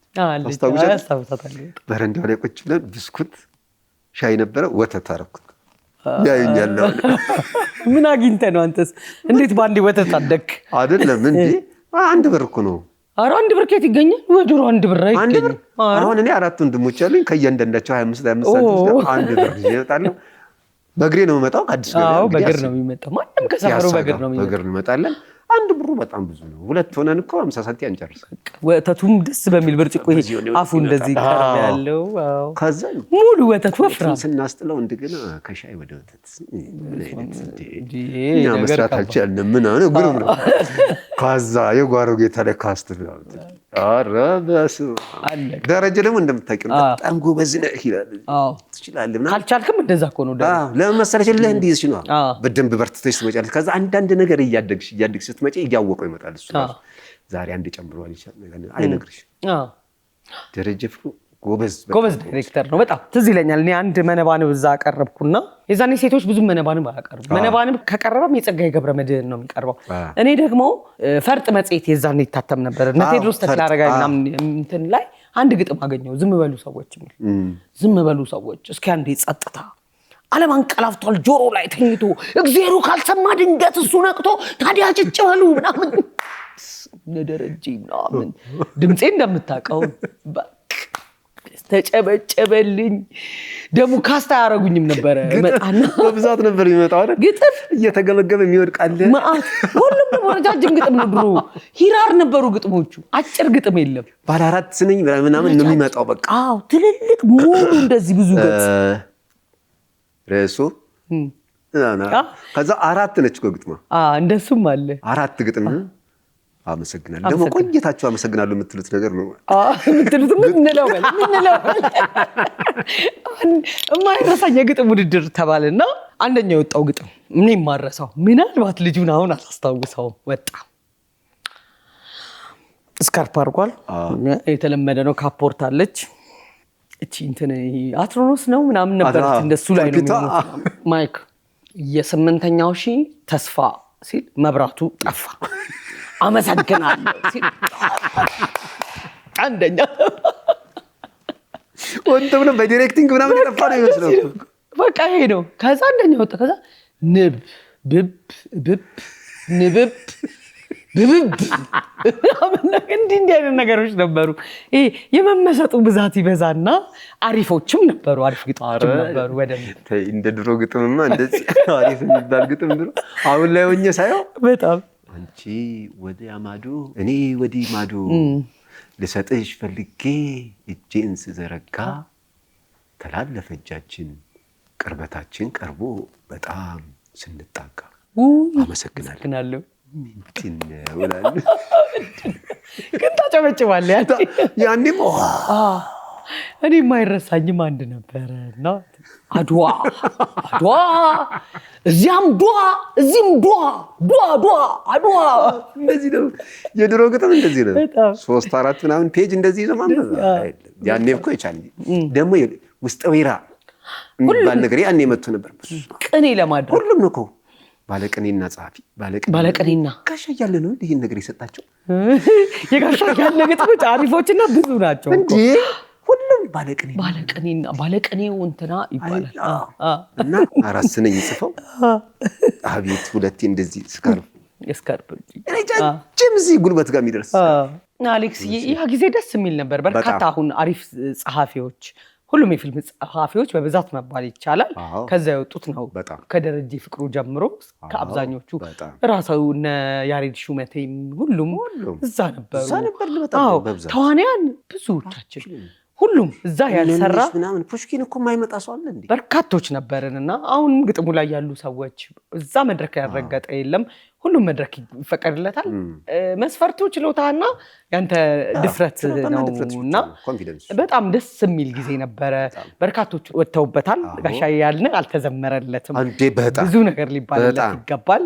አስታውሳለሁ። በረንዳው ላይ ቁጭ ብለን ብስኩት ሻይ ነበረ ወተት አደረኩት። ያዩኛል ምን አግኝተህ ነው አንተስ? እንዴት በአንዴ ወተት አደክ? አይደለም እንዴ 1 ብር እኮ ነው። ኧረ 1 ብር ከየት ይገኛል? ወድሮ 1 ብር አይገኝም። አሁን እኔ 4 ወንድሞች አሉኝ ከእያንዳንዳቸው 25 ሳንቲም 1 ብር ይወጣል። በእግሬ ነው የምመጣው ከአዲስ ገበያ። አዎ በእግር ነው የሚመጣው። ማንም ከሰፈሩ በእግር ነው የሚመጣው። በእግር እንመጣለን። 1 ብሩ በጣም ብዙ ነው። 2 ሆነን እኮ 50 ሳንቲም አንጨርስ። ወተቱም ደስ በሚል ብርጭቆ ይሄ አፉ እንደዚህ ቀርብ ያለው አዎ። ከዛ ሙሉ ወተት ወፍራም ስናስጥለው እንደገና ከሻይ ወደ ወተት እኛ መስራት አልቻልንም። ምን ነው ግሩም ነው። ከዛ የጓሮ ጌታ ላይ ካስት ነው። ኧረ በስመ አብ ደረጀ ደግሞ እንደምታውቂው በጣም ጎበዝ ነህ ይላል። አዎ ትችላለህ ምናምን ካልቻልክም እንደዛ እኮ ነው። ለምን መሰለሽ ለእንዲህ ነው በደንብ በርትተሽ ትመጫለሽ። ከዛ አንዳንድ ነገር እያደግሽ ስትመጪ እያወቀው ይመጣል። እሱ ዛሬ አንድ ጨምሯል ይችላል አይነግርሽ። ደረጀ ፍቅሩ ጎበዝ ዳይሬክተር ነው በጣም ትዝ ይለኛል። እኔ አንድ መነባንብ እዛ አቀረብኩና የዛኔ ሴቶች ብዙ መነባንብ አያቀርቡ። መነባንብ ከቀረበም የጸጋዬ ገብረመድህን ነው የሚቀርበው። እኔ ደግሞ ፈርጥ መጽሔት የዛኔ ይታተም ነበር እና ቴዎድሮስ ተክለአረጋይ ምናምን እንትን ላይ አንድ ግጥም አገኘው። ዝም በሉ ሰዎች የሚል ዝም በሉ ሰዎች እስኪ አንዴ ጸጥታ ዓለም አንቀላፍቷል ጆሮ ላይ ተኝቶ እግዚአብሔሩ ካልሰማ ድንገት እሱ ነቅቶ ታዲያ ጭጭ በሉ ምናምን ነደረጂ ምናምን ድምጼ እንደምታውቀው ተጨበጨበልኝ። ደሙ ካስታ ያረጉኝም ነበር መጣና በብዛት ነበር የሚመጣው አይደል? ግጥም እየተገመገመ የሚወድቃለ ማአት ሁሉም ረጃጅም ግጥም ነው። ድሮ ሂራር ነበሩ ግጥሞቹ፣ አጭር ግጥም የለም። ባለ 4 ስንኝ ምናምን ነው የሚመጣው በቃ። አዎ ትልልቅ ሙሉ እንደዚህ ብዙ ገጽ ርዕሱ ከዛ 4 ነች እኮ ግጥማ። እንደሱም አለ 4 ግጥም። አመሰግናለሁ ደግሞ ቆይታችሁ አመሰግናለሁ የምትሉት ነገር ነው የምትሉት ምን ነው የማይረሳኝ የግጥም ውድድር ተባለና አንደኛ የወጣው ግጥም ምን የማረሳው ምናልባት ልጁን አሁን አላስታውሰውም ወጣ። ስካርፕ አድርጓል የተለመደ ነው። ካፖርት አለች እቺ እንትን አትሮኖስ ነው ምናምን ነበረች እንደሱ ላይ ነው ማይክ የ8ኛው ሺህ ተስፋ ሲል መብራቱ ጠፋ። አመሰግናለሁ ሲል አንደኛ ወንድም ነው በዳይሬክቲንግ ምናምን የጠፋ ነው ይመስለው በቃ ይሄ ነው። ከዛ አንደኛ ወጣ። ከዛ ንብ ብብ ብብ ንብብ ብብ እንዲህ አይነት ነገሮች ነበሩ። ይሄ የመመሰጡ ብዛት ይበዛና አሪፎችም ነበሩ። አሪፍ ግጥሞችም ነበሩ። ወደምት እንደ ድሮ ግጥምማ እንደዚህ አሪፍ የሚባል ግጥም ድሮ አሁን ላይ ሆኜ ሳይሆን በጣም አንቺ ወደ ማዶ እኔ ወዲህ ማዶ ልሰጥሽ ፈልጌ እጄን ስዘረጋ ተላለፈ እጃችን ቅርበታችን ቀርቦ በጣም ስንጣጋ አመሰግናለሁ እንትን ወላል ግን ታጨበጭባለህ ያኔም እኔ የማይረሳኝም አንድ ነበረና አድዋ እዚያም ዷ እዚህም ዷ አድዋ እንደዚህ ነው የድሮ ግጥም እንደዚህ ነው። 3-4 ምናምን ፔጅ እንደዚህ ነው ማንበብ ያኔ እኮ ይቻል ደግሞ ውስጥ ወይራ የሚባል ነገር ያኔ መጥቶ ነበር ቅኔ ለማድረግ ሁሉም ነው እኮ ባለቅኔና ጸሐፊ ባለቅኔና ጋሻ እያለ ነው ይሄን ነገር የሰጣቸው። የጋሻ ያለ ግጥሞች አሪፎችና ብዙ ናቸው እንዴ ሁሉም ባለቅኔው እንትና ይባላል እና 4 ስንኝ ጽፈው አቤት 2 እንደዚህ ስካርፕ ጀምዚ ጉልበት ጋር የሚደርስ አሌክስ ያ ጊዜ ደስ የሚል ነበር። በርካታ አሁን አሪፍ ጸሐፊዎች ሁሉም የፊልም ጸሐፊዎች በብዛት መባል ይቻላል ከዛ የወጡት ነው። ከደረጀ ፍቅሩ ጀምሮ ከአብዛኞቹ ራሳው እነ ያሬድ ሹመቴም ሁሉም እዛ ነበሩ። ተዋንያን ብዙዎቻችን ሁሉም እዛ ያልሰራ ምናምን ፑሽኪን እኮ የማይመጣ ሰው አለ እንዴ? በርካቶች ነበርንና አሁንም ግጥሙ ላይ ያሉ ሰዎች እዛ መድረክ ያረጋጠ የለም። ሁሉም መድረክ ይፈቀድለታል። መስፈርቱ ችሎታና ያንተ ድፍረት ነውና በጣም ደስ የሚል ጊዜ ነበረ። በርካቶች ወጥተውበታል። ጋሻ ያልን አልተዘመረለትም። ብዙ ነገር ሊባልለት ይገባል።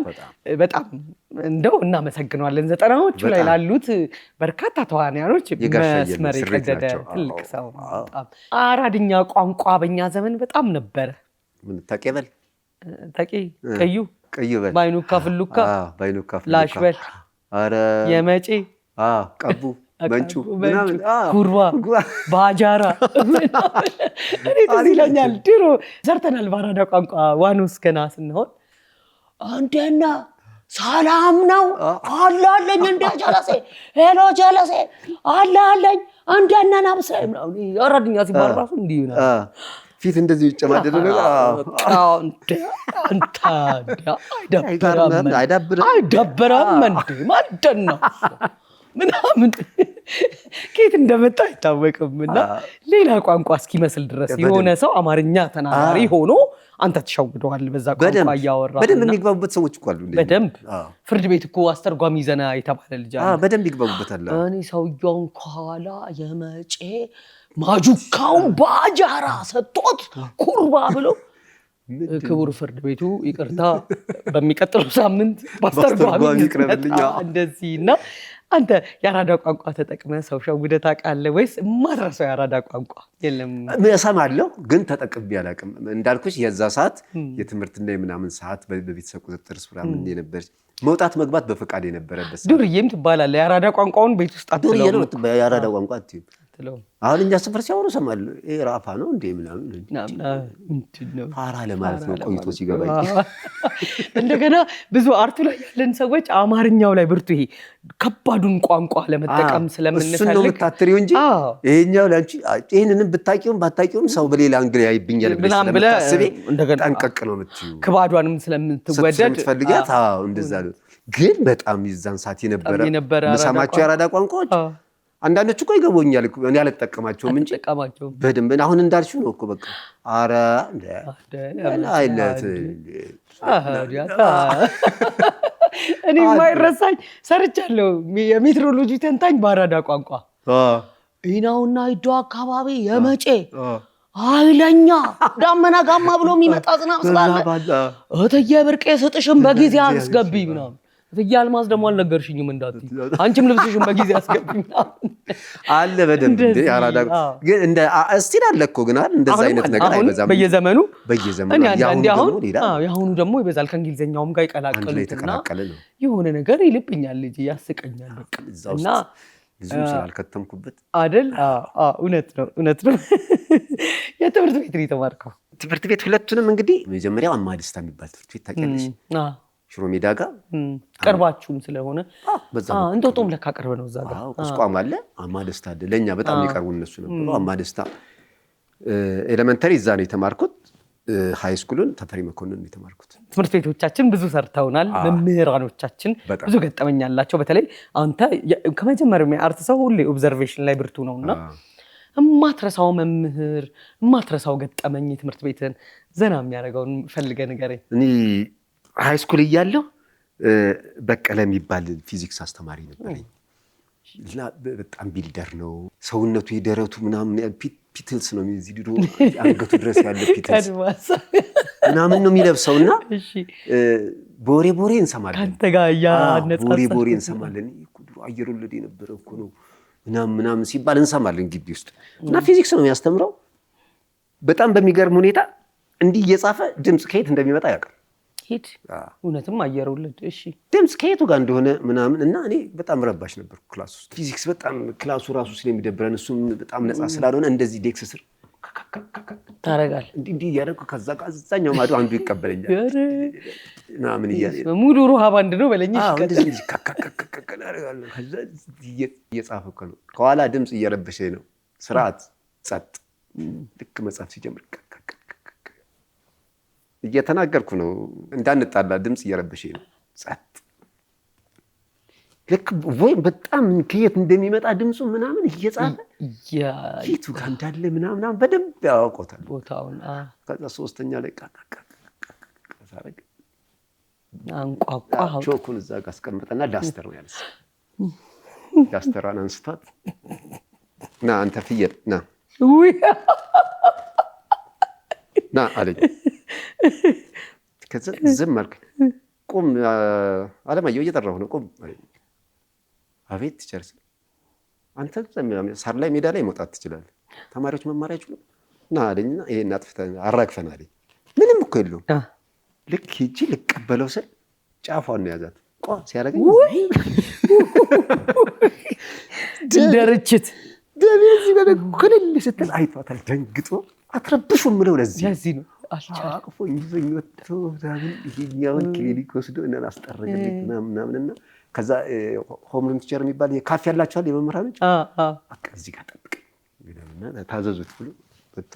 በጣም እንደው እናመሰግነዋለን። 90ዎቹ ላይ ላሉት በርካታ ተዋናዮች መስመር የቀደደ ትልቅ ሰው። በጣም አራድኛ ቋንቋ በእኛ ዘመን በጣም ነበረ። ምን ተቀበል ተቂ ቀዩ ባይኑካ ፍሉካ ላሽበል አረ የመጪ ቀቡ መንጩ ምናምን ኩርባ ባጃራ እኔ ትዝ ይለኛል ድሮ ሰርተናል በአራዳ ቋንቋ ዋኖስ ገና ስንሆን አንደና ሰላም ነው አላለኝ እንደ ጀለሴ ሄሎ ጀለሴ አላለኝ አንደና ናብሰ አራድኛ ሲባል ራሱ እንዲህ ነው ፊት እንደዚህ ይጨማደደ ነው አይደብረም እንዴ ማደን ነው ምናምን ከየት እንደመጣ አይታወቅምና ሌላ ቋንቋ እስኪመስል ድረስ የሆነ ሰው አማርኛ ተናጋሪ ሆኖ አንተ ተሸውደዋል በዛ ቋንቋ እያወራ በደንብ የሚግባቡበት ሰዎች እኮ አሉ። በደንብ ፍርድ ቤት እኮ አስተርጓሚ ዘና የተባለ ልጅ አለ። በደንብ ይግባቡበታል። እኔ ሰውየውን ከኋላ የመጬ ማጁካውን ባጃራ ሰጥቶት ኩርባ ብሎ ክቡር ፍርድ ቤቱ ይቅርታ በሚቀጥለው ሳምንት ባስተርጓሚ ይቅርብልኛ እንደዚህና አንተ የአራዳ ቋንቋ ተጠቅመህ ሰው ሸውደህ ታውቃለህ ወይስ የማትረሳው የአራዳ ቋንቋ የለም? እሰማለሁ ግን ተጠቅሜ አላውቅም። እንዳልኩሽ የዛ ሰዓት የትምህርትና የምናምን ሰዓት በቤተሰብ ቁጥጥር ስር ምናምን የነበረች መውጣት መግባት በፈቃድ የነበረበት ዱርዬም ትባላለህ። የአራዳ ቋንቋውን ቤት ውስጥ ዱርዬ ነው የአራዳ ቋንቋ አትይም። አሁን እኛ ሰፈር ሲያወሩ እሰማለሁ። ራፋ ነው እንዴ ምናምን ፋራ ለማለት ነው ቆይቶ ሲገባኝ። እንደገና ብዙ አርቱ ላይ ያለን ሰዎች አማርኛው ላይ ብርቱ ይሄ ከባዱን ቋንቋ ለመጠቀም ስለምንፈልግ እሱን ነው የምታትሪው እንጂ ይሄኛው ላንቺ ይሄንንም ብታቂውም ባታቂውም ሰው በሌላ እንግዲህ ያይብኛል ብለሽ ስለምታስቢ ጠንቀቅ ነው የምትይው። ከባዷንም ስለምትወደድ ፈልጊያት። እንደዛ ነው። ግን በጣም ይዛን ሰዓት የነበረ ምሰማቸው የአራዳ ቋንቋዎች አንዳንዶቹ እኮ ይገቦኛል እኔ አልተጠቀማቸውም እንጂ በደንብ አሁን እንዳልሽው ነው እኮ በቃ አረ አይለት እኔ የማይረሳኝ ሰርቻለሁ የሜትሮሎጂ ተንታኝ በአራዳ ቋንቋ ኢናውና ይዶ አካባቢ የመጬ ኃይለኛ ዳመና ጋማ ብሎ የሚመጣ ዝናብ ስላለ እትዬ ብርቄ ስጥሽም በጊዜ አስገቢ ምናምን እትዬ አልማዝ ደግሞ አልነገርሽኝም እንዳትዪ አንቺም ልብስሽም በጊዜ አስገቢ ምናምን አለ በደንብ እንደ ያራዳ ግን እንደ እስቲል አለ እኮ ግን አይደል እንደዛ አይነት ነገር አይበዛም በየዘመኑ ያሁኑ ደግሞ ይበዛል ከእንግሊዘኛውም ጋር ይቀላቀሉትና የሆነ ነገር ይልብኛል ልጅ ያስቀኛል በቃ እና ብዙ ስላልከተምኩበት አይደል እውነት ነው የትምህርት ቤት ነው የተማርከው ትምህርት ቤት ሁለቱንም እንግዲህ መጀመሪያው አማደስታ የሚባል ትምህርት ቤት ታውቂያለሽ ሽሮ ሜዳ ጋር ቅርባችሁም ስለሆነ እንጦጦም ለካ ቅርብ ነው እዛ ጋር ቁስቋም አለ አማደስታ አለ ለኛ በጣም የቀርቡ እነሱ ነበሩ አማደስታ ኤሌመንተሪ እዛ ነው የተማርኩት ሃይ ስኩልን ተፈሪ መኮንን ነው የተማርኩት ትምህርት ቤቶቻችን ብዙ ሰርተውናል መምህራኖቻችን ብዙ ገጠመኛላቸው በተለይ አንተ ከመጀመሪያው የአርት ሰው ሁሌ ኦብዘርቬሽን ላይ ብርቱ ነውና ማትረሳው መምህር ማትረሳው ገጠመኝ ትምህርት ቤትን ዘና የሚያደርገውን ፈልገ ንገረኝ እኔ ሃይ ስኩል እያለሁ በቀለ የሚባል ፊዚክስ አስተማሪ ነበረኝ እና በጣም ቢልደር ነው ሰውነቱ የደረቱ ምናምን ፒትልስ ነው የሚዚህ ድሮ አንገቱ ድረስ ያለ ፒትልስ ምናምን ነው የሚለብሰው እና ቦሬ እንሰማለን ካንተ ጋር ያነጻጸ ቦሬ እንሰማለን ድሮ አየር ወለድ የነበረ እኮ ነው ምናምን ሲባል እንሰማለን ግቢ ውስጥ እና ፊዚክስ ነው የሚያስተምረው በጣም በሚገርም ሁኔታ እንዲህ እየጻፈ ድምፅ ከየት እንደሚመጣ ያውቃል ሄድ እውነትም አየር ወለድ እሺ ድምፅ ከየቱ ጋር እንደሆነ ምናምን እና እኔ በጣም ረባሽ ነበርኩ ክላስ ውስጥ ፊዚክስ በጣም ክላሱ ራሱ ስለሚደብረን እሱም በጣም ነፃ ስላልሆነ እንደዚህ ዴክስ ስር ታረጋል እንዲህ እያደረኩ ከዛ ጋር እዛኛው ማዶ አንዱ ይቀበለኛል ምናምን እያለ ሙሉ ሩሃ ባንድ ነው በለኝ እንደዚህ ከዛ እየጻፈ እኮ ነው ከኋላ ድምፅ እየረበሸኝ ነው ስርዓት ጸጥ ልክ መጻፍ ሲጀምር እየተናገርኩ ነው እንዳንጣላ ድምፅ እየረበሸኝ ነው ጸጥ ልክ ወይ በጣም ከየት እንደሚመጣ ድምፁ ምናምን እየጻፈ ፊቱ ጋር እንዳለ ምናምን በደንብ ያውቆታል ቦታውን ከዛ ሶስተኛ ላይ ሳረግ አንቋቋ ቾኩን እዛ ጋር አስቀምጠና ዳስተር ነው ያለስ ዳስተራን አንስቷት ና አንተ ፍየል ና ና አለኝ። ከዛ ዝም አልክ። ቁም አለማየሁ እየጠራሁ ነው ቁም አለኝ። አቤት ቲቸር አንተ ሳር ላይ ሜዳ ላይ መውጣት ትችላለህ፣ ተማሪዎች መማሪያችሁ ነው ና አለኝና ይሄን አጥፍተን አራግፈን አለኝ። ምንም እኮ የለውም። ልክ ሂጂ ልቀበለው ስል ጫፏን ነው ያዛት። ቋ ሲያደርገኝ ድርችት ደዚህ በበኩል ስትል አይቷታል። ደንግጦ አትረብሹም ብለው ለዚህ ነው አልቻቅፎ ይዞኝ ወጥቶ ዳግም ይሄኛውን ክሊኒክ ወስዶ እነን አስጠረገልኝ ምናምንና ከዛ ሆምሩም ቲቸር የሚባል የካፌ ያላችኋል የመምህራኖች በቃ እዚህ ጋር ጠብቀኝ እና ታዘዙት ብሎ ወጥቶ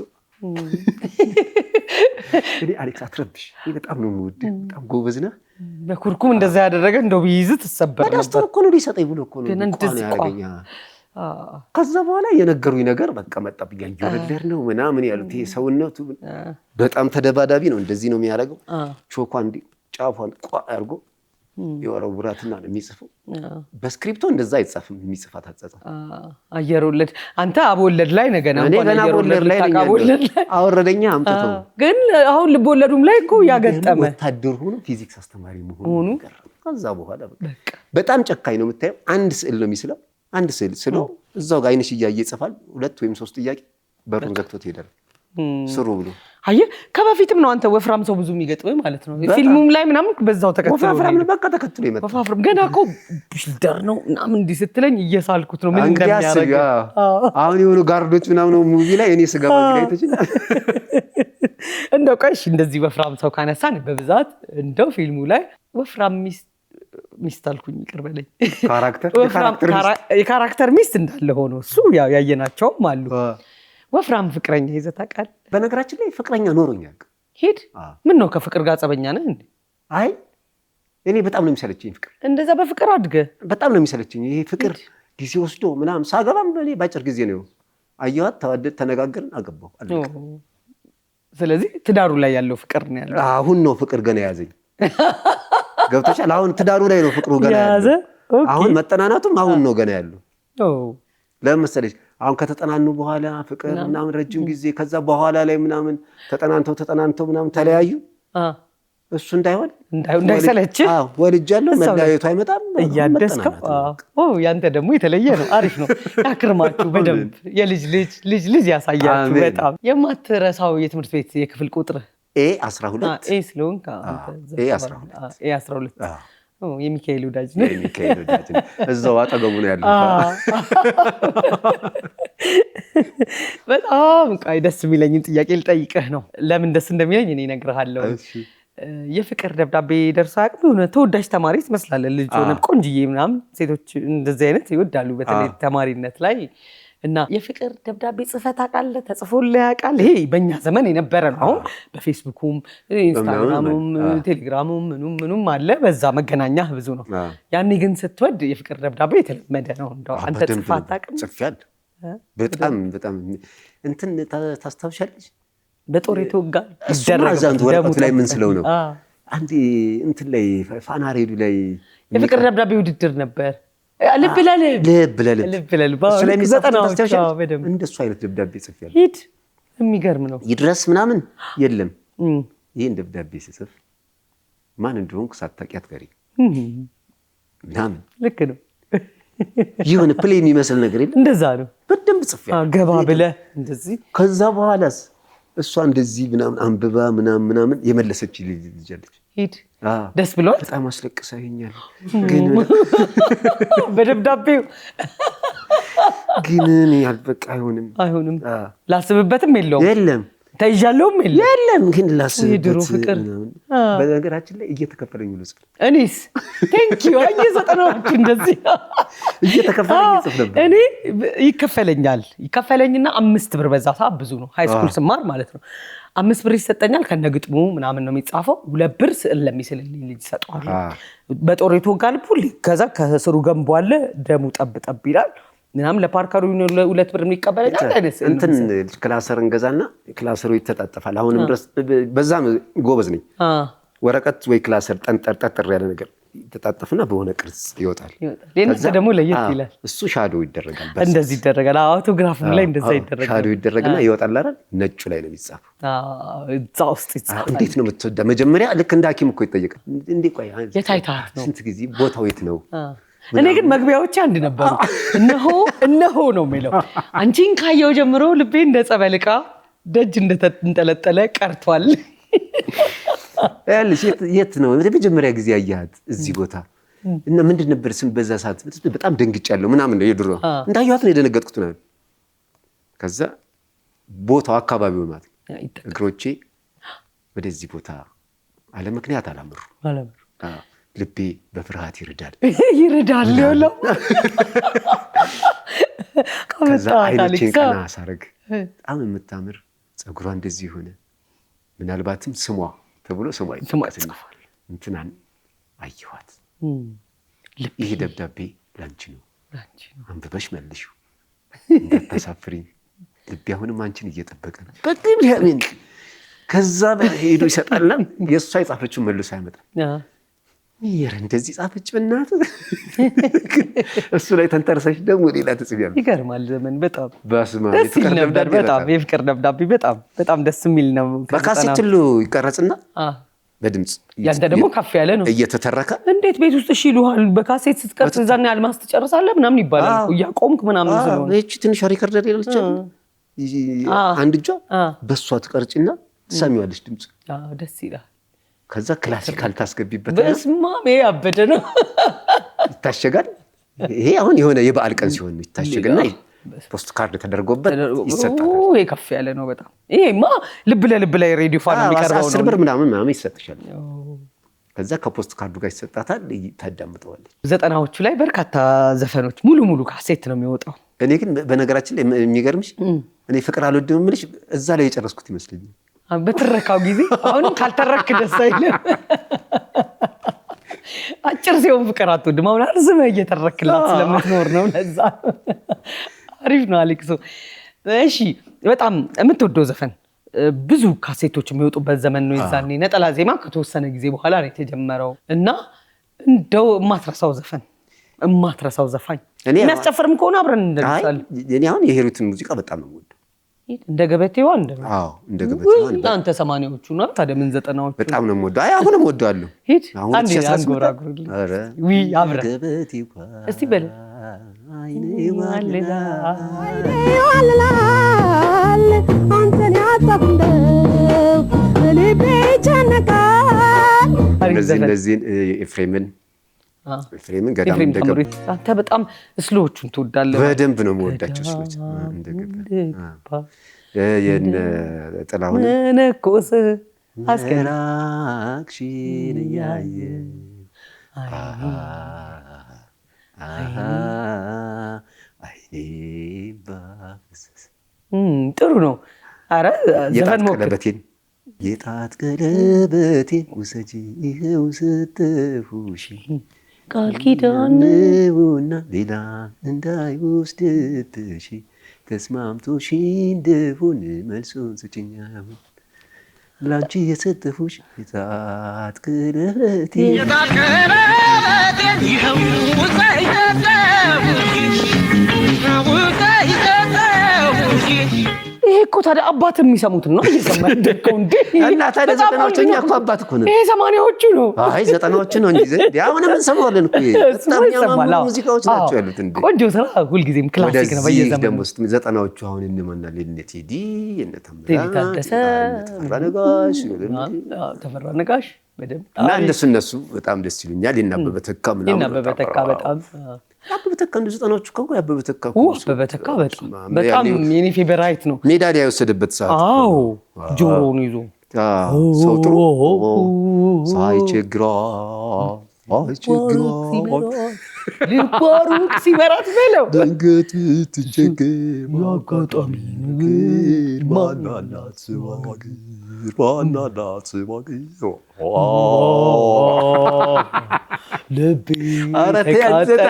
እኔ አሌክስ አትረብሽ በጣም ነው የምወድህ በጣም ጎበዝ ነህ። በኩርኩም እንደዛ ያደረገ እንደው ቢይዝ ተሰበር ነበር። በዳስተር እኮ ነው ሊሰጠኝ ብሎ እኮ ነው ያደረገኝ። ከዛ በኋላ የነገሩኝ ነገር በቃ መጣብኝ። እየወለድ ነው ምናምን ያሉት ይሄ ሰውነቱ በጣም ተደባዳቢ ነው። እንደዚህ ነው የሚያደርገው። ቾኳን ጫፏን ቋ አድርጎ የወረውራትና ነው የሚጽፈው። በስክሪፕቶ እንደዛ አይጻፍም። የሚጽፋት አጻጻፍ አየር ወለድ አንተ አቦለድ ላይ ነገና እኔ ገና አቦለድ ላይ አወረደኛ አምጥተው ግን አሁን ልብ ወለዱም ላይ እኮ ያገጠመ ወታደር ሆኖ ፊዚክስ አስተማሪ መሆኑ ከዛ በኋላ በጣም ጨካኝ ነው የምታየው። አንድ ስዕል ነው የሚስለው። አንድ ስዕል ስሎ እዛው ጋር አይንሽ እያየ ይጽፋል። 2 ወይም 3 ጥያቄ በሩን ዘግቶት ይሄዳል ስሩ ብሎ። አየህ ከበፊትም ነው አንተ ወፍራም ሰው ብዙ የሚገጥመው ማለት ነው። ፊልሙም ላይ ምናምን በዛው ተከትሎ ወፍራም በቃ ተከትሎ ይመጣ ወፍራም ገና እኮ ቢልደር ነው ምናምን እንዲህ ስትለኝ እየሳልኩት ነው ምን እንደሚያደርግ። አሁን የሆኑ ጋርዶች ምናምን ነው ሙቪ ላይ እኔ ስጋ ማግኘት ይችላል። እንደው ቆይሽ እንደዚህ ወፍራም ሰው ካነሳን በብዛት እንደው ፊልሙ ላይ ወፍራም ሚስት አልኩኝ ይቅር በለኝ የካራክተር ሚስት እንዳለ ሆኖ እሱ ያው ያየናቸውም አሉ። ወፍራም ፍቅረኛ ይዘህ ታውቃለህ? በነገራችን ላይ ፍቅረኛ ኖሮኛል። ሂድ ምን ነው ከፍቅር ጋር ጸበኛ ነህ እንዴ? አይ እኔ በጣም ነው የሚሰለችኝ ፍቅር። እንደዛ በፍቅር አድገህ በጣም ነው የሚሰለችኝ ይሄ ፍቅር። ጊዜ ወስዶ ምናምን ሳገባም በኔ ባጭር ጊዜ ነው አየኋት፣ ተዋደድ፣ ተነጋገርን፣ አገባሁ አለቀ። ስለዚህ ትዳሩ ላይ ያለው ፍቅር ነው ያለው። አሁን ነው ፍቅር ገና ያዘኝ። ገብቶሻል? አሁን ትዳሩ ላይ ነው ፍቅሩ ገና ያዘው። አሁን መጠናናቱም አሁን ነው ገና ያለው። ለምን መሰለሽ? አሁን ከተጠናኑ በኋላ ፍቅር ምናምን ረጅም ጊዜ ከዛ በኋላ ላይ ምናምን ተጠናንተው ምናምን ተለያዩ። እሱ እንዳይሰለች ወልጃለሁ መለያየቱ አይመጣም እያደስከው። ያንተ ደግሞ የተለየ ነው። አሪፍ ነው። ያክርማችሁ በደንብ የልጅ ያሳያችሁ። በጣም የማትረሳው የትምህርት ቤት የክፍል ቁጥር A12 ስለሆንክ A12 የሚካኤል ወዳጅ ነው። እዛው አጠገቡ ነው ያለው። በጣም ደስ የሚለኝን ጥያቄ ልጠይቅህ ነው። ለምን ደስ እንደሚለኝ እኔ እነግርሃለሁ። የፍቅር ደብዳቤ ደርሶ አያውቅም? የሆነ ተወዳጅ ተማሪ ትመስላለህ። ልጅ ሆነ ቆንጅዬ ምናምን ሴቶች እንደዚህ አይነት ይወዳሉ፣ በተለይ ተማሪነት ላይ እና የፍቅር ደብዳቤ ጽፈህ ታውቃለህ? ተጽፎልህ ያውቃል? ይሄ በእኛ ዘመን የነበረ ነው። አሁን በፌስቡኩም ኢንስታግራሙም ቴሌግራሙም ምኑም አለ። በዛ መገናኛ ብዙ ነው። ያኔ ግን ስትወድ የፍቅር ደብዳቤ የተለመደ ነው። እንደው አንተ ጽፈህ አታውቅም? ጽፌያለሁ። በጣም እንትን ታስታውሻለሽ? በጦር የተወጋ ይደረጋል። ወረቀቱ ላይ ምን ስለው ነው አንዴ እንትን ላይ ፋና ሬዲዮ ላይ የፍቅር ደብዳቤ ውድድር ነበር። ልብ ለልብ እሱ ላይ እንደሱ አይነት ደብዳቤ ጽፌያለሁ። ሂድ የሚገርም ነው። ይድረስ ምናምን የለም። ይህን ደብዳቤ ስጽፍ ማን እንደሆንኩ ሳታውቂ አትቀሪም ምናምን። ልክ ነው። የሆነ ፕሌይ የሚመስል ነገር የለም። እንደዛ ነው። በደንብ ጽፌያለሁ። ገባ ብለህ እንደዚህ። ከዛ በኋላስ እሷ እንደዚህ ምናምን አንብባ ምናምን የመለሰች ልጅ አለች። ሂድ ደስ ብሏል። በጣም አስለቅሰኸኛል ግን በደብዳቤው ግን ያልበቃ አይሆንም። ላስብበትም የለም ተይዣለሁም የለም ግን ላስብበት። ድሮ ፍቅር በነገራችን ላይ እየተከፈለኝ ነው ጽፍ። እኔስ ቴንኪው እየዘጠናችሁ እንደዚህ እየተከፈለኝ ጽፍ ነበር። እኔ ይከፈለኝና 5 ብር በዛ ሰዓት ብዙ ነው። ሃይ ስኩል ስማር ማለት ነው። 5 ብር ይሰጠኛል ከነግጥሙ ምናምን ነው የሚጻፈው። 2 ብር ስዕል ለሚስልልኝ ልጅ ሰጠዋል። በጦር የተወጋ ልብ ሁሌ ከዛ ከስሩ ገንቦ አለ ደሙ ጠብ ይላል ምናምን። ለፓርከሩ 2 ብር የሚቀበለኛል አይነት እንትን ክላሰር እንገዛና ክላሰሩ ይተጣጠፋል። አሁንም ድረስ በዛም ጎበዝ ነኝ። ወረቀት ወይ ክላሰር ጠንጠር ያለ ነገር ተጣጣፍና በሆነ ቅርጽ ይወጣል። ለነሱ ደግሞ ለየት ይላል። እሱ ሻዶ ይደረጋል። እንደዚህ ይደረጋል። አውቶግራፍም ላይ እንደዛ ይደረጋል። ሻዶ ይደረግና ይወጣል አይደል? ነጩ ላይ ነው የሚጻፈው። እዛ ውስጥ ይጻፋል። እንዴት ነው የምትወዳ? መጀመሪያ ልክ እንደ ሐኪም እኮ ይጠየቃል። እንዴ ቆይ የታይታት ነው ስንት ጊዜ ቦታው የት ነው? እኔ ግን መግቢያዎች አንድ ነበሩ። እነሆ ነው የሚለው። አንቺን ካየው ጀምሮ ልቤ እንደ ጸበል ዕቃ ደጅ እንደተንጠለጠለ ቀርቷል። ያለሽ የት ነው ለመጀመሪያ ጊዜ ያያት እዚህ ቦታ? እና ምንድን ነበር ስም በዛ ሰዓት? በጣም ደንግጫለሁ ምናምን ነው የድሮ እንዳየኋት ነው የደነገጥኩት ነው። ከዛ ቦታው አካባቢው ማለት እግሮቼ ወደዚህ ቦታ አለ ምክንያት አላመሩ። ልቤ በፍርሃት ይርዳል ይለው ከዛ አይኖቼን ቀና ሳረግ በጣም የምታምር ፀጉሯ እንደዚህ ሆነ። ምናልባትም ስሟ ተብሎ ስሟ ይጽፋል። እንትናን አየኋት። ይሄ ደብዳቤ ላንቺ ነው፣ አንብበሽ መልሺው፣ እንዳታሳፍሪኝ። ልቤ አሁንም አንቺን እየጠበቀ ነው። በጣም ያምን ከዛ ሄዶ ይሰጣልና የእሷ የጻፈችው መልሶ አይመጣም። ይሄ እንደዚህ ጻፈች በእናት እሱ ላይ ተንተርሰሽ ደግሞ ሌላ ትጽፊያለሽ። ይገርማል ዘመን በጣም በስማ የፍቅር ደብዳቤ በጣም ደስ የሚል ነው። በካሴት ሁሉ ይቀረጽና በድምጽ ያንተ ደግሞ ከፍ ያለ ነው እየተተረከ እንዴት ቤት ውስጥ እሺ ይሉሃል። በካሴት ስትቀርጽ እዛና ያልማስ ትጨርሳለህ ምናምን ይባላል እኮ እያቆምክ ምናምን ስለሆነ እቺ ትንሽ ሪከርደር ይልቻ አንድ እጇ በሷ ትቀርጭና ትሰሚዋለሽ ድምጽ። ደስ ይላል። ከዛ ክላሲካል ታስገቢበት። በስማም ያበደ ነው ይታሸጋል። ይሄ አሁን የሆነ የበዓል ቀን ሲሆን ይታሸግና ፖስት ካርድ ተደርጎበት ይሰጣል። ይሄ ከፍ ያለ ነው በጣም። ይሄማ ልብ ለልብ ላይ ሬዲዮ ፋን የሚቀርበው ነው። 10 ብር ምናምን ይሰጥሻል። ከዛ ከፖስት ካርዱ ጋር ይሰጣታል። ታዳምጠዋለች። 90ዎቹ ላይ በርካታ ዘፈኖች ሙሉ ካሴት ነው የሚወጣው። እኔ ግን በነገራችን ላይ የሚገርምሽ እኔ ፍቅር አልወድም የምልሽ እዛ ላይ የጨረስኩት ይመስለኛል። በትረካው ጊዜ አሁንም ካልተረክ ደስ አይልም። አጭር ሲሆን ፍቅር አትወድም። አሁን አርዝመህ እየተረክላት ስለምትኖር ነው። ለዛ አሪፍ ነው አሌክሶ። እሺ በጣም የምትወደው ዘፈን? ብዙ ካሴቶች የሚወጡበት ዘመን ነው የዛኔ። ነጠላ ዜማ ከተወሰነ ጊዜ በኋላ ነው የተጀመረው እና እንደው የማትረሳው ዘፈን የማትረሳው ዘፋኝ የሚያስጨፍርም ከሆነ አብረን እንደርሳለን። እኔ አሁን የሄሩትን ሙዚቃ በጣም ነው የምወደው። እንደ ገበቴዋ እንደ ገበቴዋ አንተ 80ዎቹ ነው ታዲያ ምን 90ዎቹ በጣም ነው የምወደው። አሁንም እወደዋለሁ። ሂድ አንዴ አንጎራጉርልኝ። አብረን ገበቴዋ እስቲ በል ይዋልላል አንተን ያጣፍንደው ልቤ ይጨነቃል። እነዚህን ኤፍሬምን ገዳም እንደገባ አንተ በጣም ስሎዎቹን ትወዳለህ? በደንብ ነው የምወዳቸው ስሎች። እንደገባ የነ ጥላሁን ነኮስ አስከራክሽን እያየ አይኔ ባፈሰሰ ጥሩ ነው። ኧረ ዘፈን ሞክር። የጣት ቀለበቴን ውሰጂ ይኸው ስተፉሽ ቃል ኪዳን ነውና ሌላ እንዳይወስድብሽ ተስማምቶሽ እንደሆነ መልሱን ስጭኝ አሁን ላንቺ የሰጠሁሽ የጣት ቀለበቴን ይኸው ይሄ እኮ ታዲያ አባት የሚሰሙትን ነው እየሰማህ እንደው እንዴ? እና ታዲያ 90ዎቹ እኛ እኮ አባት እኮ ነው። ይሄ 80ዎቹ ነው። አይ 90ዎቹ ነው እንጂ አሁንም እንሰማዋለን እኮ። በጣም የሚያማምሩ ሙዚቃዎች ናቸው ያሉት እንዴ። ቆንጆ ስራ ሁልጊዜም ክላሲክ ነው በየዘመኑ። ደግሞ 90ዎቹ አሁን እነማናል? እነ ቴዲ፣ እነ ታደሰ፣ ተፈራ ነጋሽ በደምብ እና እነሱ በጣም ደስ ይሉኛል። የናበበ ተካ ምናምን የናበበ ተካ በጣም ያበበ ተካ እንደ 90ዎቹ እኮ ያበበ ተካ በጣም የኔ ፌቨራይት ነው። ሜዳሊያ የወሰደበት ሰዓት ጆሮውን ይዞ ሰው ጥሩ ሳይቸግራ ልባሩቅ ሲበራት በለው ድንገት ትቸገር አጋጣሚ ነገር ማናላት ልቤ ተቃጠለ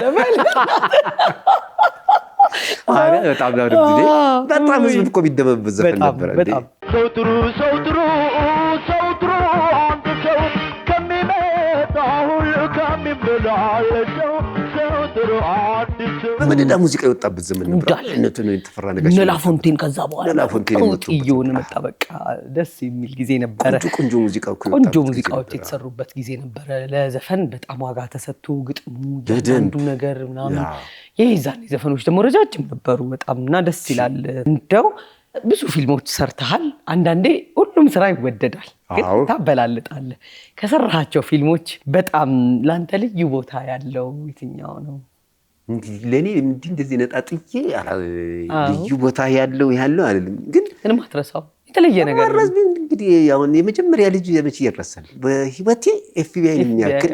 በጣም ህዝብ እኮ ቢደመምበት ዘፈን ነበረ። ሰው ጥሩ አንድ ሰው በመደዳ ሙዚቃ የወጣበት ዘመን ነበር። አይነቱን የተፈራ ነገር ላፎንቴን ከዛ በኋላ ላፎንቴን ይሁን መጣ። በቃ ደስ የሚል ጊዜ ነበር። ቆንጆ ሙዚቃዎች የተሰሩበት ጊዜ ነበር። ለዘፈን በጣም ዋጋ ተሰጥቶ ግጥሙ አንዱ ነገር ምናምን የዛኔ ዘፈኖች ደግሞ ረጃጅም ነበሩ በጣም እና ደስ ይላል። እንደው ብዙ ፊልሞች ሰርተሃል። አንዳንዴ ሁሉም ስራ ይወደዳል፣ ግን ታበላልጣለህ። ከሰራሃቸው ፊልሞች በጣም ላንተ ልዩ ቦታ ያለው የትኛው ነው? ለኔ እንደዚህ ነጣጥዬ ልዩ ቦታ ያለው አይደለም፣ ግን ምንም አትረሳው የተለየ ነገር እንግዲህ አሁን የመጀመሪያ ልጅ መቼ ይረሳል በህይወቴ FBI የሚያክል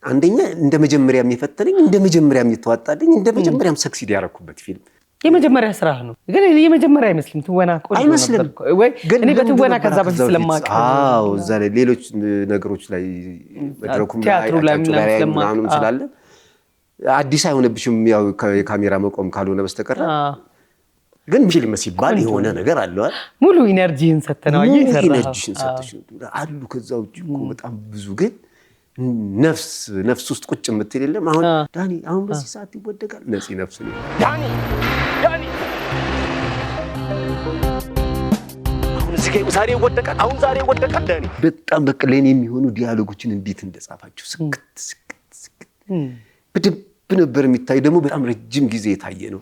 አንደኛ እንደ መጀመሪያ የሚፈተነኝ እንደ መጀመሪያ የሚተዋጣልኝ እንደ መጀመሪያም ሰክሲድ ያደረኩበት ፊልም የመጀመሪያ ስራ ነው። ግን የመጀመሪያ አይመስልም። ትወና ቆንጆ ነበር ወይ? እኔ በትወና ከዛ በፊት ስለማውቅ እዛ ላይ ሌሎች ነገሮች ላይ መድረኩም ላይ ምናምን ስላለ አዲስ አይሆንብሽም ያው የካሜራ መቆም ካልሆነ በስተቀር። ግን ፊልም ሲባል የሆነ ነገር አለው። ሙሉ ኢነርጂን ሰተነው ኢነርጂን ሰተሽ አሉ። ከዛ ውጭ እኮ በጣም ብዙ ግን ነፍስ ውስጥ ቁጭ የምትል የለም። አሁን ዳኒ አሁን በዚህ ሰዓት ይወደቃል። ነፂ ነፍስ ነው ዳኒ አሁን ዛሬ ይወደቃል ዳኒ። በጣም በቃ ለኔ የሚሆኑ ዲያሎጎችን እንዴት እንደጻፋቸው ስክት በደንብ ነበር የሚታይ። ደግሞ በጣም ረጅም ጊዜ የታየ ነው።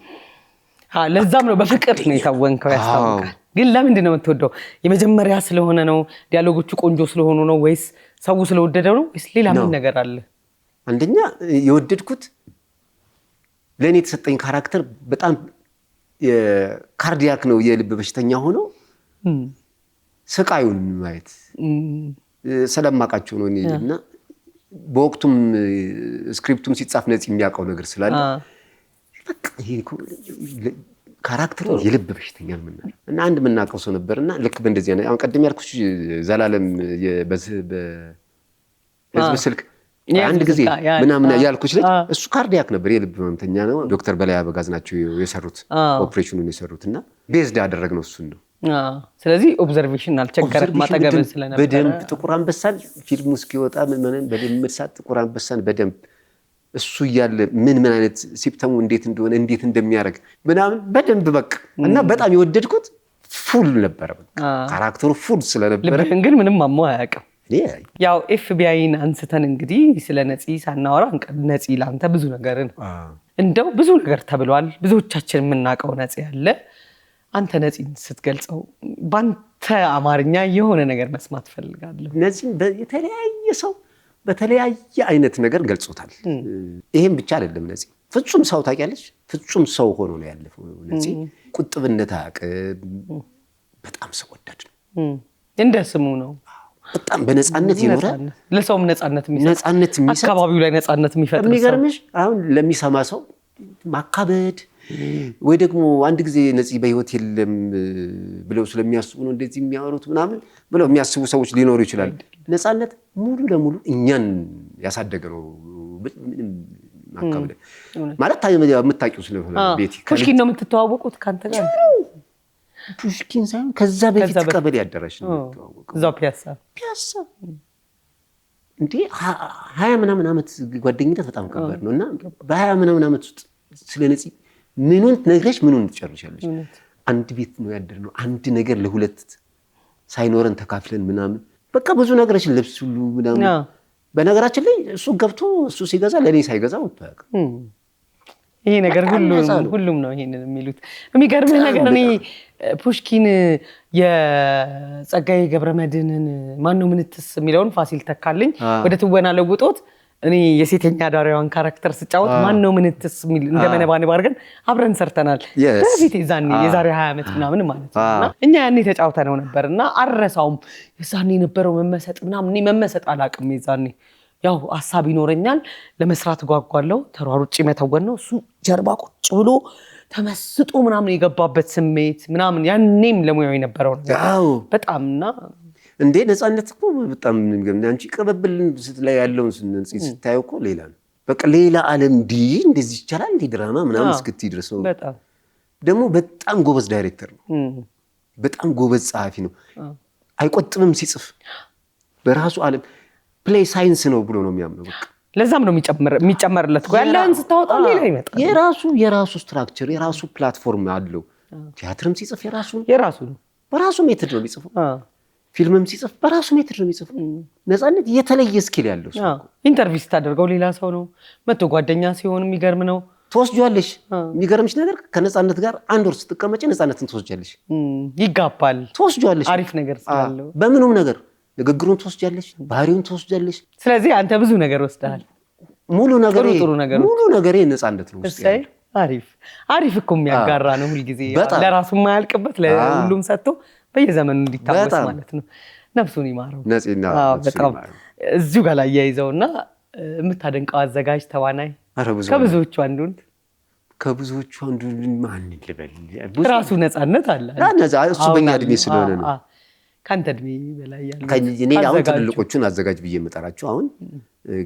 ለዛም ነው በፍቅር ነው የታወንከው። ያስታውቃል። ግን ለምንድን ነው የምትወደው? የመጀመሪያ ስለሆነ ነው? ዲያሎጎቹ ቆንጆ ስለሆኑ ነው? ወይስ ሰው ስለወደደው ነው? ወይስ ሌላ ምን ነገር አለ? አንደኛ የወደድኩት ለኔ የተሰጠኝ ካራክተር በጣም ካርዲያክ ነው። የልብ በሽተኛ ሆኖ ስቃዩን ማየት ስለማውቃቸው ነው እኔና በወቅቱም ስክሪፕቱም ሲጻፍ ነፂ የሚያውቀው ነገር ስላለ በቃ ይሄ ካራክተሩ የልብ በሽተኛ ነው እና አንድ የምናውቀው ሰው ነበርና ልክ በእንደዚህ አይነት አሁን ቀደም ያልኩሽ ዘላለም በህዝብ ስልክ አንድ ጊዜ ምናምን ያልኩሽ ልጅ እሱ ካርዲያክ ነበር፣ የልብ ህመምተኛ ነው። ዶክተር በላይ አበጋዝ ናቸው የሰሩት ኦፕሬሽኑን የሰሩትና ቤዝድ ያደረግነው እሱን ነው። ስለዚህ ኦብዘርቬሽን አልቸገረም ማጠገብን ስለነበር በደንብ ጥቁር አንበሳን ፊልሙ እስኪወጣ ምን በደንብ መሳት ጥቁር አንበሳን በደንብ እሱ እያለ ምን አይነት ሲፕተሙ እንዴት እንደሆነ እንዴት እንደሚያደርግ ምናምን በደንብ በቃ እና በጣም የወደድኩት ፉል ነበር። በቃ ካራክተሩ ፉል ስለነበረ ግን ምንም ማሞ አያውቅም። ያው ኤፍቢአይን አንስተን እንግዲህ ስለ ነፂ ሳናወራ ነፂ ላንተ ብዙ ነገር ነው። እንደው ብዙ ነገር ተብሏል። ብዙዎቻችን የምናውቀው ነፂ ያለ አንተ ነፂን ስትገልጸው ባንተ አማርኛ የሆነ ነገር መስማት ፈልጋለሁ። ነፂን የተለያየ ሰው በተለያየ አይነት ነገር ገልጾታል። ይሄም ብቻ አይደለም። ነፂ ፍጹም ሰው ታውቂያለሽ፣ ፍጹም ሰው ሆኖ ነው ያለፈው። ነፂ ቁጥብነት አያውቅም። በጣም ሰው ወዳድ ነው። እንደ ስሙ ነው። በጣም በነፃነት ይኖራል። ለሰውም ነፃነት የሚሰጥ አካባቢው ላይ ነፃነት የሚፈጥር ሰው። የሚገርምሽ አሁን ለሚሰማ ሰው ማካበድ ወይ ደግሞ አንድ ጊዜ ነፂ በህይወት የለም ብለው ስለሚያስቡ ነው እንደዚህ የሚያወሩት ምናምን ብለው የሚያስቡ ሰዎች ሊኖሩ ይችላል። ነፃነት ሙሉ ለሙሉ እኛን ያሳደገ ነው። ምንም ማካበድ ማለት የምታውቂው ስለሆነ ቤቲ ፑሽኪን ነው የምትተዋወቁት ካንተ ጋር? ፑሽኪን ሳይሆን ከዛ በፊት ቀበሌ ያደረሽ ነው የምትተዋወቁት። እዛው ፒያሳ እንዴ 20 ምናምን ዓመት ጓደኝነት በጣም ከባድ ነው። እና በ20 ምናምን ዓመት ውስጥ ስለ ነፂ ምኑን ነግረሽ ምኑን ትጨርሻለሽ? አንድ ቤት ነው ያደርነው። አንድ ነገር ለሁለት ሳይኖረን ተካፍለን ምናምን በቃ ብዙ ነገሮች ልብስ ሁሉ ምናምን። በነገራችን ላይ እሱ ገብቶ እሱ ሲገዛ ለኔ ሳይገዛ ወጣ። ይሄ ነገር ሁሉም ነው ይሄንን የሚሉት። የሚገርምህ ነገር እኔ ፑሽኪን የጸጋዬ ገብረመድህንን ማነው ምንትስ የሚለውን ፋሲል ተካልኝ ወደ ትወና ለውጦት እኔ የሴተኛ ዳሪዋን ካራክተር ስጫወት ማነው ምንትስ የሚል እንደመነባነብ አድርገን አብረን ሰርተናል። በፊት የዛኔ የዛሬ 20 ዓመት ምናምን ማለት ነውና እኛ ያኔ ተጫውተነው ነበርና አረሳውም። የዛኔ የነበረው መመሰጥ ምናምን እኔ መመሰጥ አላውቅም። የዛኔ ያው ሐሳብ ይኖረኛል፣ ለመስራት ጓጓለሁ፣ ተሯሩጭ መተወን ነው። እሱ ጀርባ ቁጭ ብሎ ተመስጦ ምናምን የገባበት ስሜት ምናምን ያኔም ለሙያው የነበረው ነገር በጣምና እንዴ ነፃነት እኮ በጣም አንቺ ቅበብል ላይ ያለውን ስታየው እኮ ሌላ ነው። በቃ ሌላ ዓለም እንደዚህ ይቻላል እንዴ ድራማ ምናምን እስክትይ ድረስ ነው። በጣም ደግሞ በጣም ጎበዝ ዳይሬክተር ነው። በጣም ጎበዝ ጸሐፊ ነው። አይቆጥብም ሲጽፍ። በራሱ ዓለም ፕሌይ ሳይንስ ነው ብሎ ነው የሚያምነው። በቃ ለዛም ነው የሚጨመርለት እኮ ያለህን ስታወጣ ሌላ ይመጣል። የራሱ ስትራክቸር የራሱ ፕላትፎርም አለው። ቲያትርም ሲጽፍ የራሱ ነው፣ በራሱ ሜትድ ነው የሚጽፈው። ፊልምም ሲጽፍ በራሱ ሜትድ ነው የሚጽፈው። ነፃነት የተለየ ስኪል ያለው ሰው ነው። ኢንተርቪው ስታደርገው ሌላ ሰው ነው፣ መቶ ጓደኛ ሲሆን የሚገርም ነው። ትወስጃለሽ። የሚገርምሽ ነገር ከነፃነት ጋር አንድ ወር ስትቀመጪ ነፃነትን ትወስጃለሽ። ይጋባል። ትወስጃለሽ። አሪፍ ነገር ስላለው በምኑም ነገር ንግግሩን ትወስጃለሽ፣ ባህሪውን ትወስጃለሽ። ስለዚህ አንተ ብዙ ነገር ወስደሃል። ሙሉ ነገሬ ነፃነት ነው ውስጥ ያለው። አሪፍ እኮ የሚያጋራ ነው ሁልጊዜ ለራሱ የማያልቅበት ለሁሉም ሰጥቶ በየዘመኑ እንዲታወስ ማለት ነው። ነፍሱን ይማረው። በጣም እዚሁ ጋር ላይ ያይዘውና የምታደንቀው አዘጋጅ ተዋናይ ከብዙዎቹ አንዱን ማን ልበል? ራሱ ነፃነት አለ። እሱ በእኛ እድሜ ስለሆነ ነው። ከአንተ እድሜ በላይ ያለ እኔ አሁን ትልልቆቹን አዘጋጅ ብዬ የምጠራቸው አሁን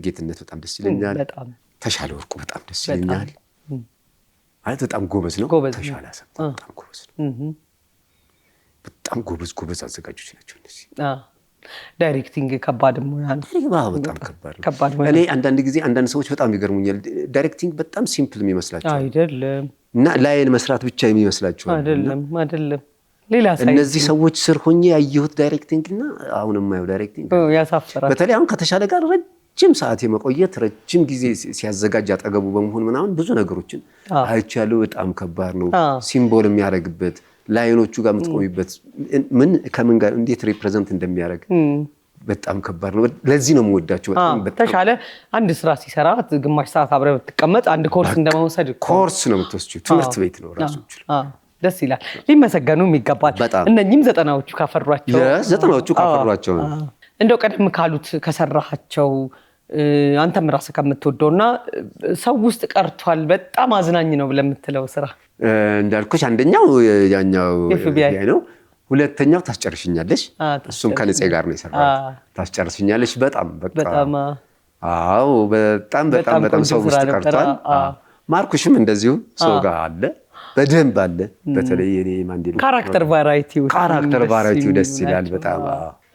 ጌትነት በጣም ደስ ይለኛል። ተሻለ ወርቁ በጣም ደስ ይለኛል። ማለት በጣም ጎበዝ ነው። ተሻለ አሰፋ በጣም ጎበዝ ነው። በጣም ጎበዝ አዘጋጆች ናቸው እነዚህ። ዳይሬክቲንግ ከባድ ሙያ ነው። በጣም ከባድ ነው። እኔ አንዳንድ ጊዜ አንዳንድ ሰዎች በጣም ይገርሙኛል። ዳይሬክቲንግ በጣም ሲምፕል የሚመስላቸው አይደለም፣ እና ላይን መስራት ብቻ የሚመስላቸው አይደለም። ሌላ እነዚህ ሰዎች ስር ሆኜ ያየሁት ዳይሬክቲንግ እና አሁን የማየው ዳይሬክቲንግ ያሳፍራል። በተለይ አሁን ከተሻለ ጋር ረጅም ሰዓት የመቆየት ረጅም ጊዜ ሲያዘጋጅ አጠገቡ በመሆን ምናምን ብዙ ነገሮችን አይቻለሁ። በጣም ከባድ ነው። ሲምቦል የሚያደርግበት ላይኖቹ ጋር የምትቆሚበት ምን ከምን ጋር እንዴት ሪፕሬዘንት እንደሚያደርግ በጣም ከባድ ነው። ለዚህ ነው የምወዳቸው። በጣም ተሻለ አንድ ስራ ሲሰራ ግማሽ ሰዓት አብረህ ብትቀመጥ አንድ ኮርስ እንደመውሰድ ኮርስ ነው የምትወስጂው። ትምህርት ቤት ነው ራሱ። ደስ ይላል። ሊመሰገኑም ይገባል። እነኚህም ዘጠናዎቹ ካፈሯቸው እንደው ቀደም ካሉት ከሰራሃቸው አንተም ራስህ ከምትወደውና ሰው ውስጥ ቀርቷል በጣም አዝናኝ ነው ብለህ የምትለው ስራ? እንዳልኩሽ አንደኛው ያኛው FBI ነው። ሁለተኛው ታስጨርሽኛለሽ። እሱም ከነፄ ጋር ነው የሰራው። ታስጨርሽኛለሽ በጣም በጣም ሰው ውስጥ ቀርቷል። ማርኩሽም እንደዚሁ ሰው ጋር አለ፣ በደንብ አለ። በተለይ የኔ ማንዴላ ካራክተር ቫራይቲው ደስ ይላል በጣም።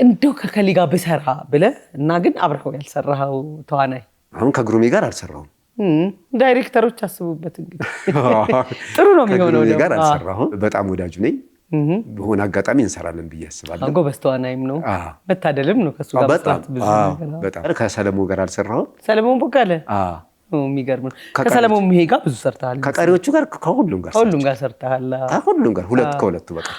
እንደው ከከሊ ጋር ብሰራ ብለህ እና ግን አብረኸው ያልሰራኸው ተዋናይ? አሁን ከግሩሜ ጋር አልሰራሁም። ዳይሬክተሮች አስቡበት እንግዲህ ጥሩ ነው የሚሆነው። ከግሩሜ ጋር አልሰራሁም። በጣም ወዳጁ ነኝ። በሆነ አጋጣሚ እንሰራለን ብዬ አስባለሁ። ጎበዝ ተዋናይም ነው። መታደልም ነው ከሱ ጋር መስራት። በጣም ከሰለሞን ጋር አልሰራሁም። ሰለሞን ቦጋለ የሚገርም ነው። ከሰለሞን ይሄ ጋር ብዙ ሰርተሃል። ከቀሪዎቹ ጋር ከሁሉም ጋር ሰርተሃል። ከሁሉም ጋር ከሁለቱ በቃ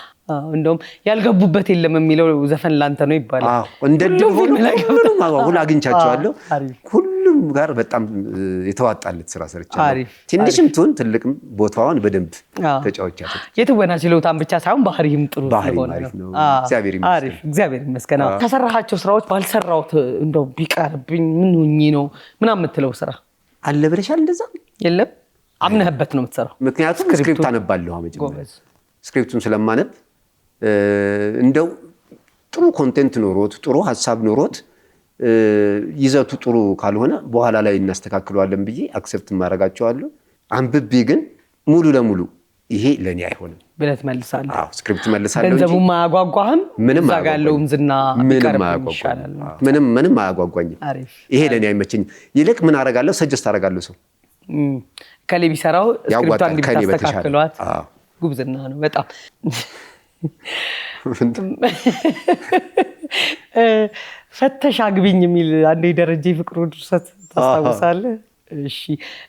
እንደውም ያልገቡበት የለም የሚለው ዘፈን ላንተ ነው ይባላል። እንደድል ሁሉ አግኝቻቸዋለሁ። ሁሉም ጋር በጣም የተዋጣለት ስራ ሰርቻለሁ። ትንሽም ትሁን ትልቅም ቦታዋን በደንብ ተጫውቻለሁ። የትወና ችሎታን ብቻ ሳይሆን ባህሪም ጥሩ ስለሆነ ነው። እግዚአብሔር ይመስገን። ከሰራሃቸው ስራዎች ባልሰራሁት እንደው ቢቀርብኝ ምን ሆኜ ነው ምናምን የምትለው ስራ አለ ብለሻል? እንደዛ የለም፣ አምነህበት ነው የምትሰራው? ምክንያቱም ስክሪፕት አነባለሁ። መጀመሪያ ስክሪፕቱን ስለማነብ እንደው ጥሩ ኮንቴንት ኖሮት ጥሩ ሀሳብ ኖሮት ይዘቱ ጥሩ ካልሆነ በኋላ ላይ እናስተካክለዋለን ብዬ አክሰፕት ማድረጋቸዋለሁ። አንብቤ ግን ሙሉ ለሙሉ ይሄ ለኔ አይሆንም ብለህ ትመልሳለህ? አዎ፣ ስክሪፕት መልሳለሁ። ገንዘቡም አያጓጓህም? ምንም ያጋለውም ዝና ምንም አያጓጓኝም። ይሄ ለኔ አይመቸኝም። ይልቅ ምን አደርጋለሁ? ሰጀስት አደርጋለሁ። ሰው ከሌ ቢሰራው ስክሪፕቷን እንዲታስተካክሏት ጉብዝና ነው በጣም። ፈተሽ አግቢኝ የሚል አንዴ ደረጀ ፍቅሩ ድርሰት ታስታውሳለህ? እሺ፣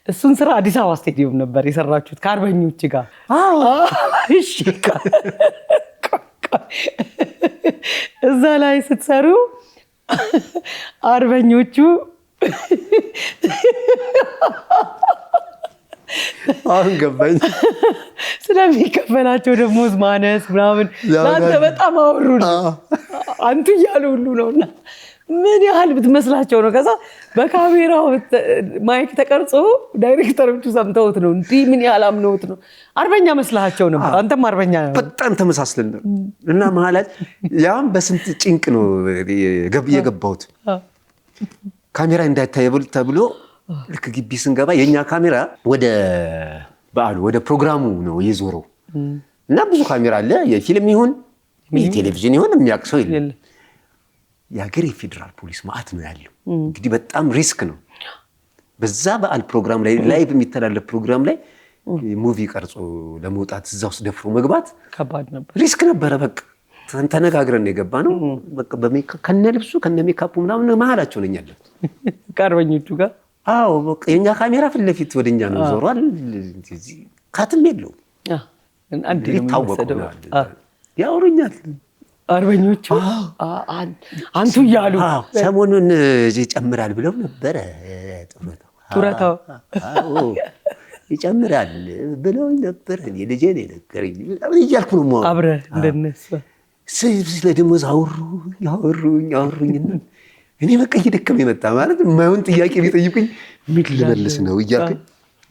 እሱን ስራ አዲስ አበባ ስቴዲየም ነበር የሰራችሁት ከአርበኞች ጋር? እሺ፣ እዛ ላይ ስትሰሩ አርበኞቹ አሁን ገባኝ። ስለሚከፈላቸው ደሞዝ ማነስ ምናምን ለአንተ በጣም አወሩን። አንቱ እያሉ ሁሉ ነውና ምን ያህል ብትመስላቸው ነው። ከዛ በካሜራው ማይክ ተቀርጾ ዳይሬክተሮቹ ሰምተውት ነው እንዲህ ምን ያህል አምነውት ነው። አርበኛ መስላቸው ነበር። አንተም አርበኛ ነው። በጣም ተመሳስለን ነው እና መሀላት ያም በስንት ጭንቅ ነው የገባሁት። ካሜራ እንዳይታይ ተብሎ ልክ ግቢ ስንገባ የኛ ካሜራ ወደ በዓሉ ወደ ፕሮግራሙ ነው የዞረው እና ብዙ ካሜራ አለ። የፊልም ይሁን የቴሌቪዥን ይሁን የሚያውቅ ሰው የለም። የሀገር የፌዴራል ፖሊስ ማዕት ነው ያለው። እንግዲህ በጣም ሪስክ ነው። በዛ በዓል ፕሮግራም ላይ ላይቭ የሚተላለፍ ፕሮግራም ላይ ሙቪ ቀርጾ ለመውጣት እዛ ውስጥ ደፍሮ መግባት ከባድ ነበር፣ ሪስክ ነበረ። በቃ ተነጋግረን የገባ ነው። በቃ ከነ ልብሱ ከነ ሜካፑ ምናምን መሀላቸው ነኝ ያለሁት ከአርበኞቹ ጋር። አዎ በቃ የኛ ካሜራ ፊት ለፊት ወደኛ ነው ዞሯል። ካትም የለው አንዴ ነው የሚወሰደው። ያወሩኛል አርበኞቹ አንቱ እያሉ ሰሞኑን ይጨምራል ብለው ነበረ ጡረታው ይጨምራል ብለው ነበር። እኔ ልጄ ነው የነገረኝ እያልኩ ነው አብረህ እንደነሱ ስለ ደሞዝ አወሩኝና እኔ በቃ እየደከመ የመጣ ማለት የማይሆን ጥያቄ ቢጠይቁኝ ምን ልመልስ ነው እያልኩኝ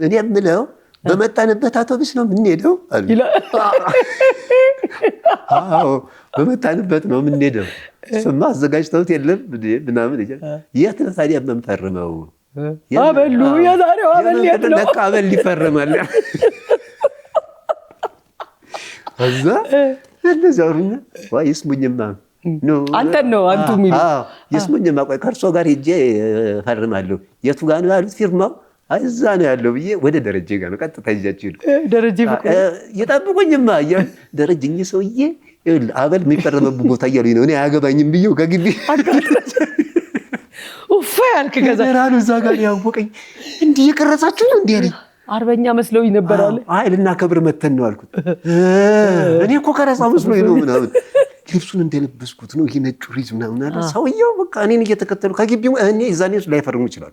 እኔ የምለው በመጣንበት አውቶቡስ ነው የምንሄደው አሉ። አዎ በመጣንበት ነው የምንሄደው። ስማ አዘጋጅተውት የለም ምናምን የት ነው ታዲያ የምንፈርመው? አበሉ የዛሬው አበል የት ነው? ለካ አበል ይፈርማል። እዛ እንደዛ አውሩኛ ወይ ይስሙኝማ ነው አንተን ነው አንቱ የሚሉ ይስሙኝማ ቆይ ከእርሶ ጋር ሄጄ እፈርማለሁ። የቱ ጋር ነው ያሉት ፊርማው? እዛ ነው ያለው ብዬ ወደ ደረጀ ጋር ነው ቀጥታ ይዣቸው ሄድኩ። ደረጀ ፍቅሩ ይጠብቁኝማ ደረጀኝ ሰውዬ አበል የሚፈረምበት ቦታ እያሉኝ ነው እኔ አያገባኝም ብዬው ከግቢ ኡፋ ያልክ ከዛ ራኑ እዛ ጋር ያወቀኝ እንዲህ የቀረጻችሁ ነው እንዲህ አለኝ። አርበኛ መስለውኝ ነበር አለ። አይ ልናከብር መተን ነው አልኩት። እኔ እኮ ቀረጻ መስሎኝ ነው ምናምን ልብሱን እንደለበስኩት ነው ይሄ ነጭ ሪዝ ምናምን አለ። ሰውየው በቃ እኔን እየተከተሉ ከግቢው እኔ እዛኔ ላይፈርሙ ይችላሉ።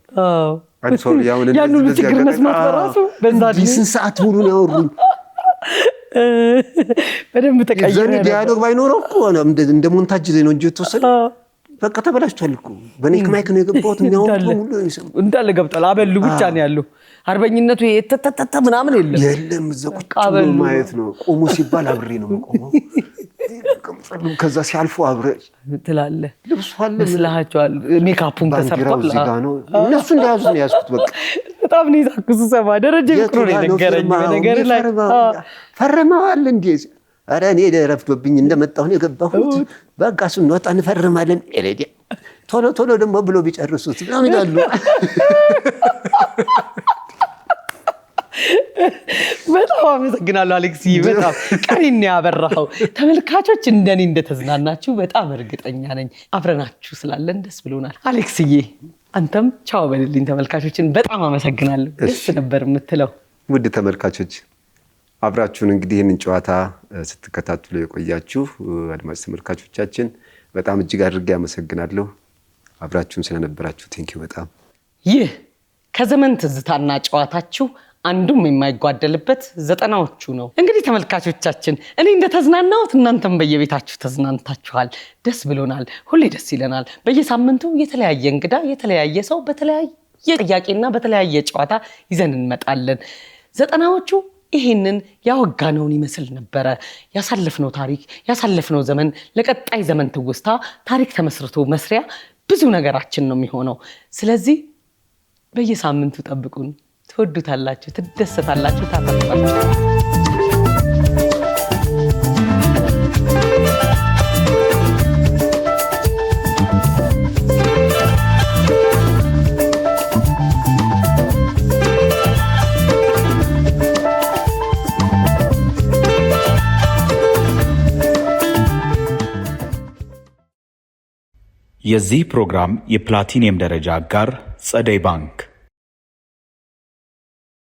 ያን ሁሉ ችግር መስማት በራሱ በዛ ስንት ሰዓት ሙሉ ነው ያወሩኝ። በደንብ ተቀየረ። ዲያሎግ ባይኖረው እኮ እንደ ሞንታጅ ነው እንጂ የተወሰነ በቃ ተበላሽቷል እኮ በኔክ ማይክ ነው የገባሁት። የሚያወጡ ሁሉ እንዳለ ገብቷል። አበሉ ብቻ ነው ያለው። አርበኝነቱ የተተተተ ምናምን የለም። እዛ ቁጭ ብሎ ማየት ነው። ቆሞ ሲባል አብሬ ነው የምቆመው። ከዛ ሲያልፉ አብሬ ትላለህ። ልብሷል መስላቸዋል። ሜካፑን ተሰርቷል። እነሱ እንደያዙ ነው ያዝኩት። በቃ በጣም ነው የሳኩት ስሰማ። ደረጀ ፍቅሩ ነው የነገረኝ በነገር ላይ ፈርመዋል እንዴ? ኧረ እኔ ረፍዶብኝ እንደመጣሁ ነው የገባሁት። በቃ ስንወጣ እንፈርማለን። ቶሎ ቶሎ ደግሞ ብሎ ቢጨርሱት ምናምን ይላሉ። በጣም አመሰግናለሁ አሌክስዬ። በጣም ቀሪን ያበራኸው። ተመልካቾች እንደኔ እንደተዝናናችሁ በጣም እርግጠኛ ነኝ። አብረናችሁ ስላለን ደስ ብሎናል። አሌክስዬ አንተም ቻው በልልኝ። ተመልካቾችን በጣም አመሰግናለሁ። ደስ ነበር የምትለው። ውድ ተመልካቾች አብራችሁን እንግዲህ ይህንን ጨዋታ ስትከታተሉ የቆያችሁ አድማጭ ተመልካቾቻችን በጣም እጅግ አድርጌ አመሰግናለሁ። አብራችሁን ስለነበራችሁ ቴንኪው በጣም። ይህ ከዘመን ትዝታና ጨዋታችሁ አንዱም የማይጓደልበት 90ዎቹ ነው። እንግዲህ ተመልካቾቻችን እኔ እንደተዝናናሁት እናንተም በየቤታችሁ ተዝናንታችኋል። ደስ ብሎናል። ሁሌ ደስ ይለናል። በየሳምንቱ የተለያየ እንግዳ፣ የተለያየ ሰው በተለያየ ጥያቄና በተለያየ ጨዋታ ይዘን እንመጣለን። 90ዎቹ ይሄንን ያወጋነውን ይመስል ነበረ። ያሳለፍነው ታሪክ፣ ያሳለፍነው ዘመን ለቀጣይ ዘመን ትውስታ ታሪክ ተመስርቶ መስሪያ ብዙ ነገራችን ነው የሚሆነው። ስለዚህ በየሳምንቱ ጠብቁን። ትወዱታላችሁ፣ ትደሰታላችሁ፣ ታተርፋላችሁ። የዚህ ፕሮግራም የፕላቲኒየም ደረጃ አጋር ፀደይ ባንክ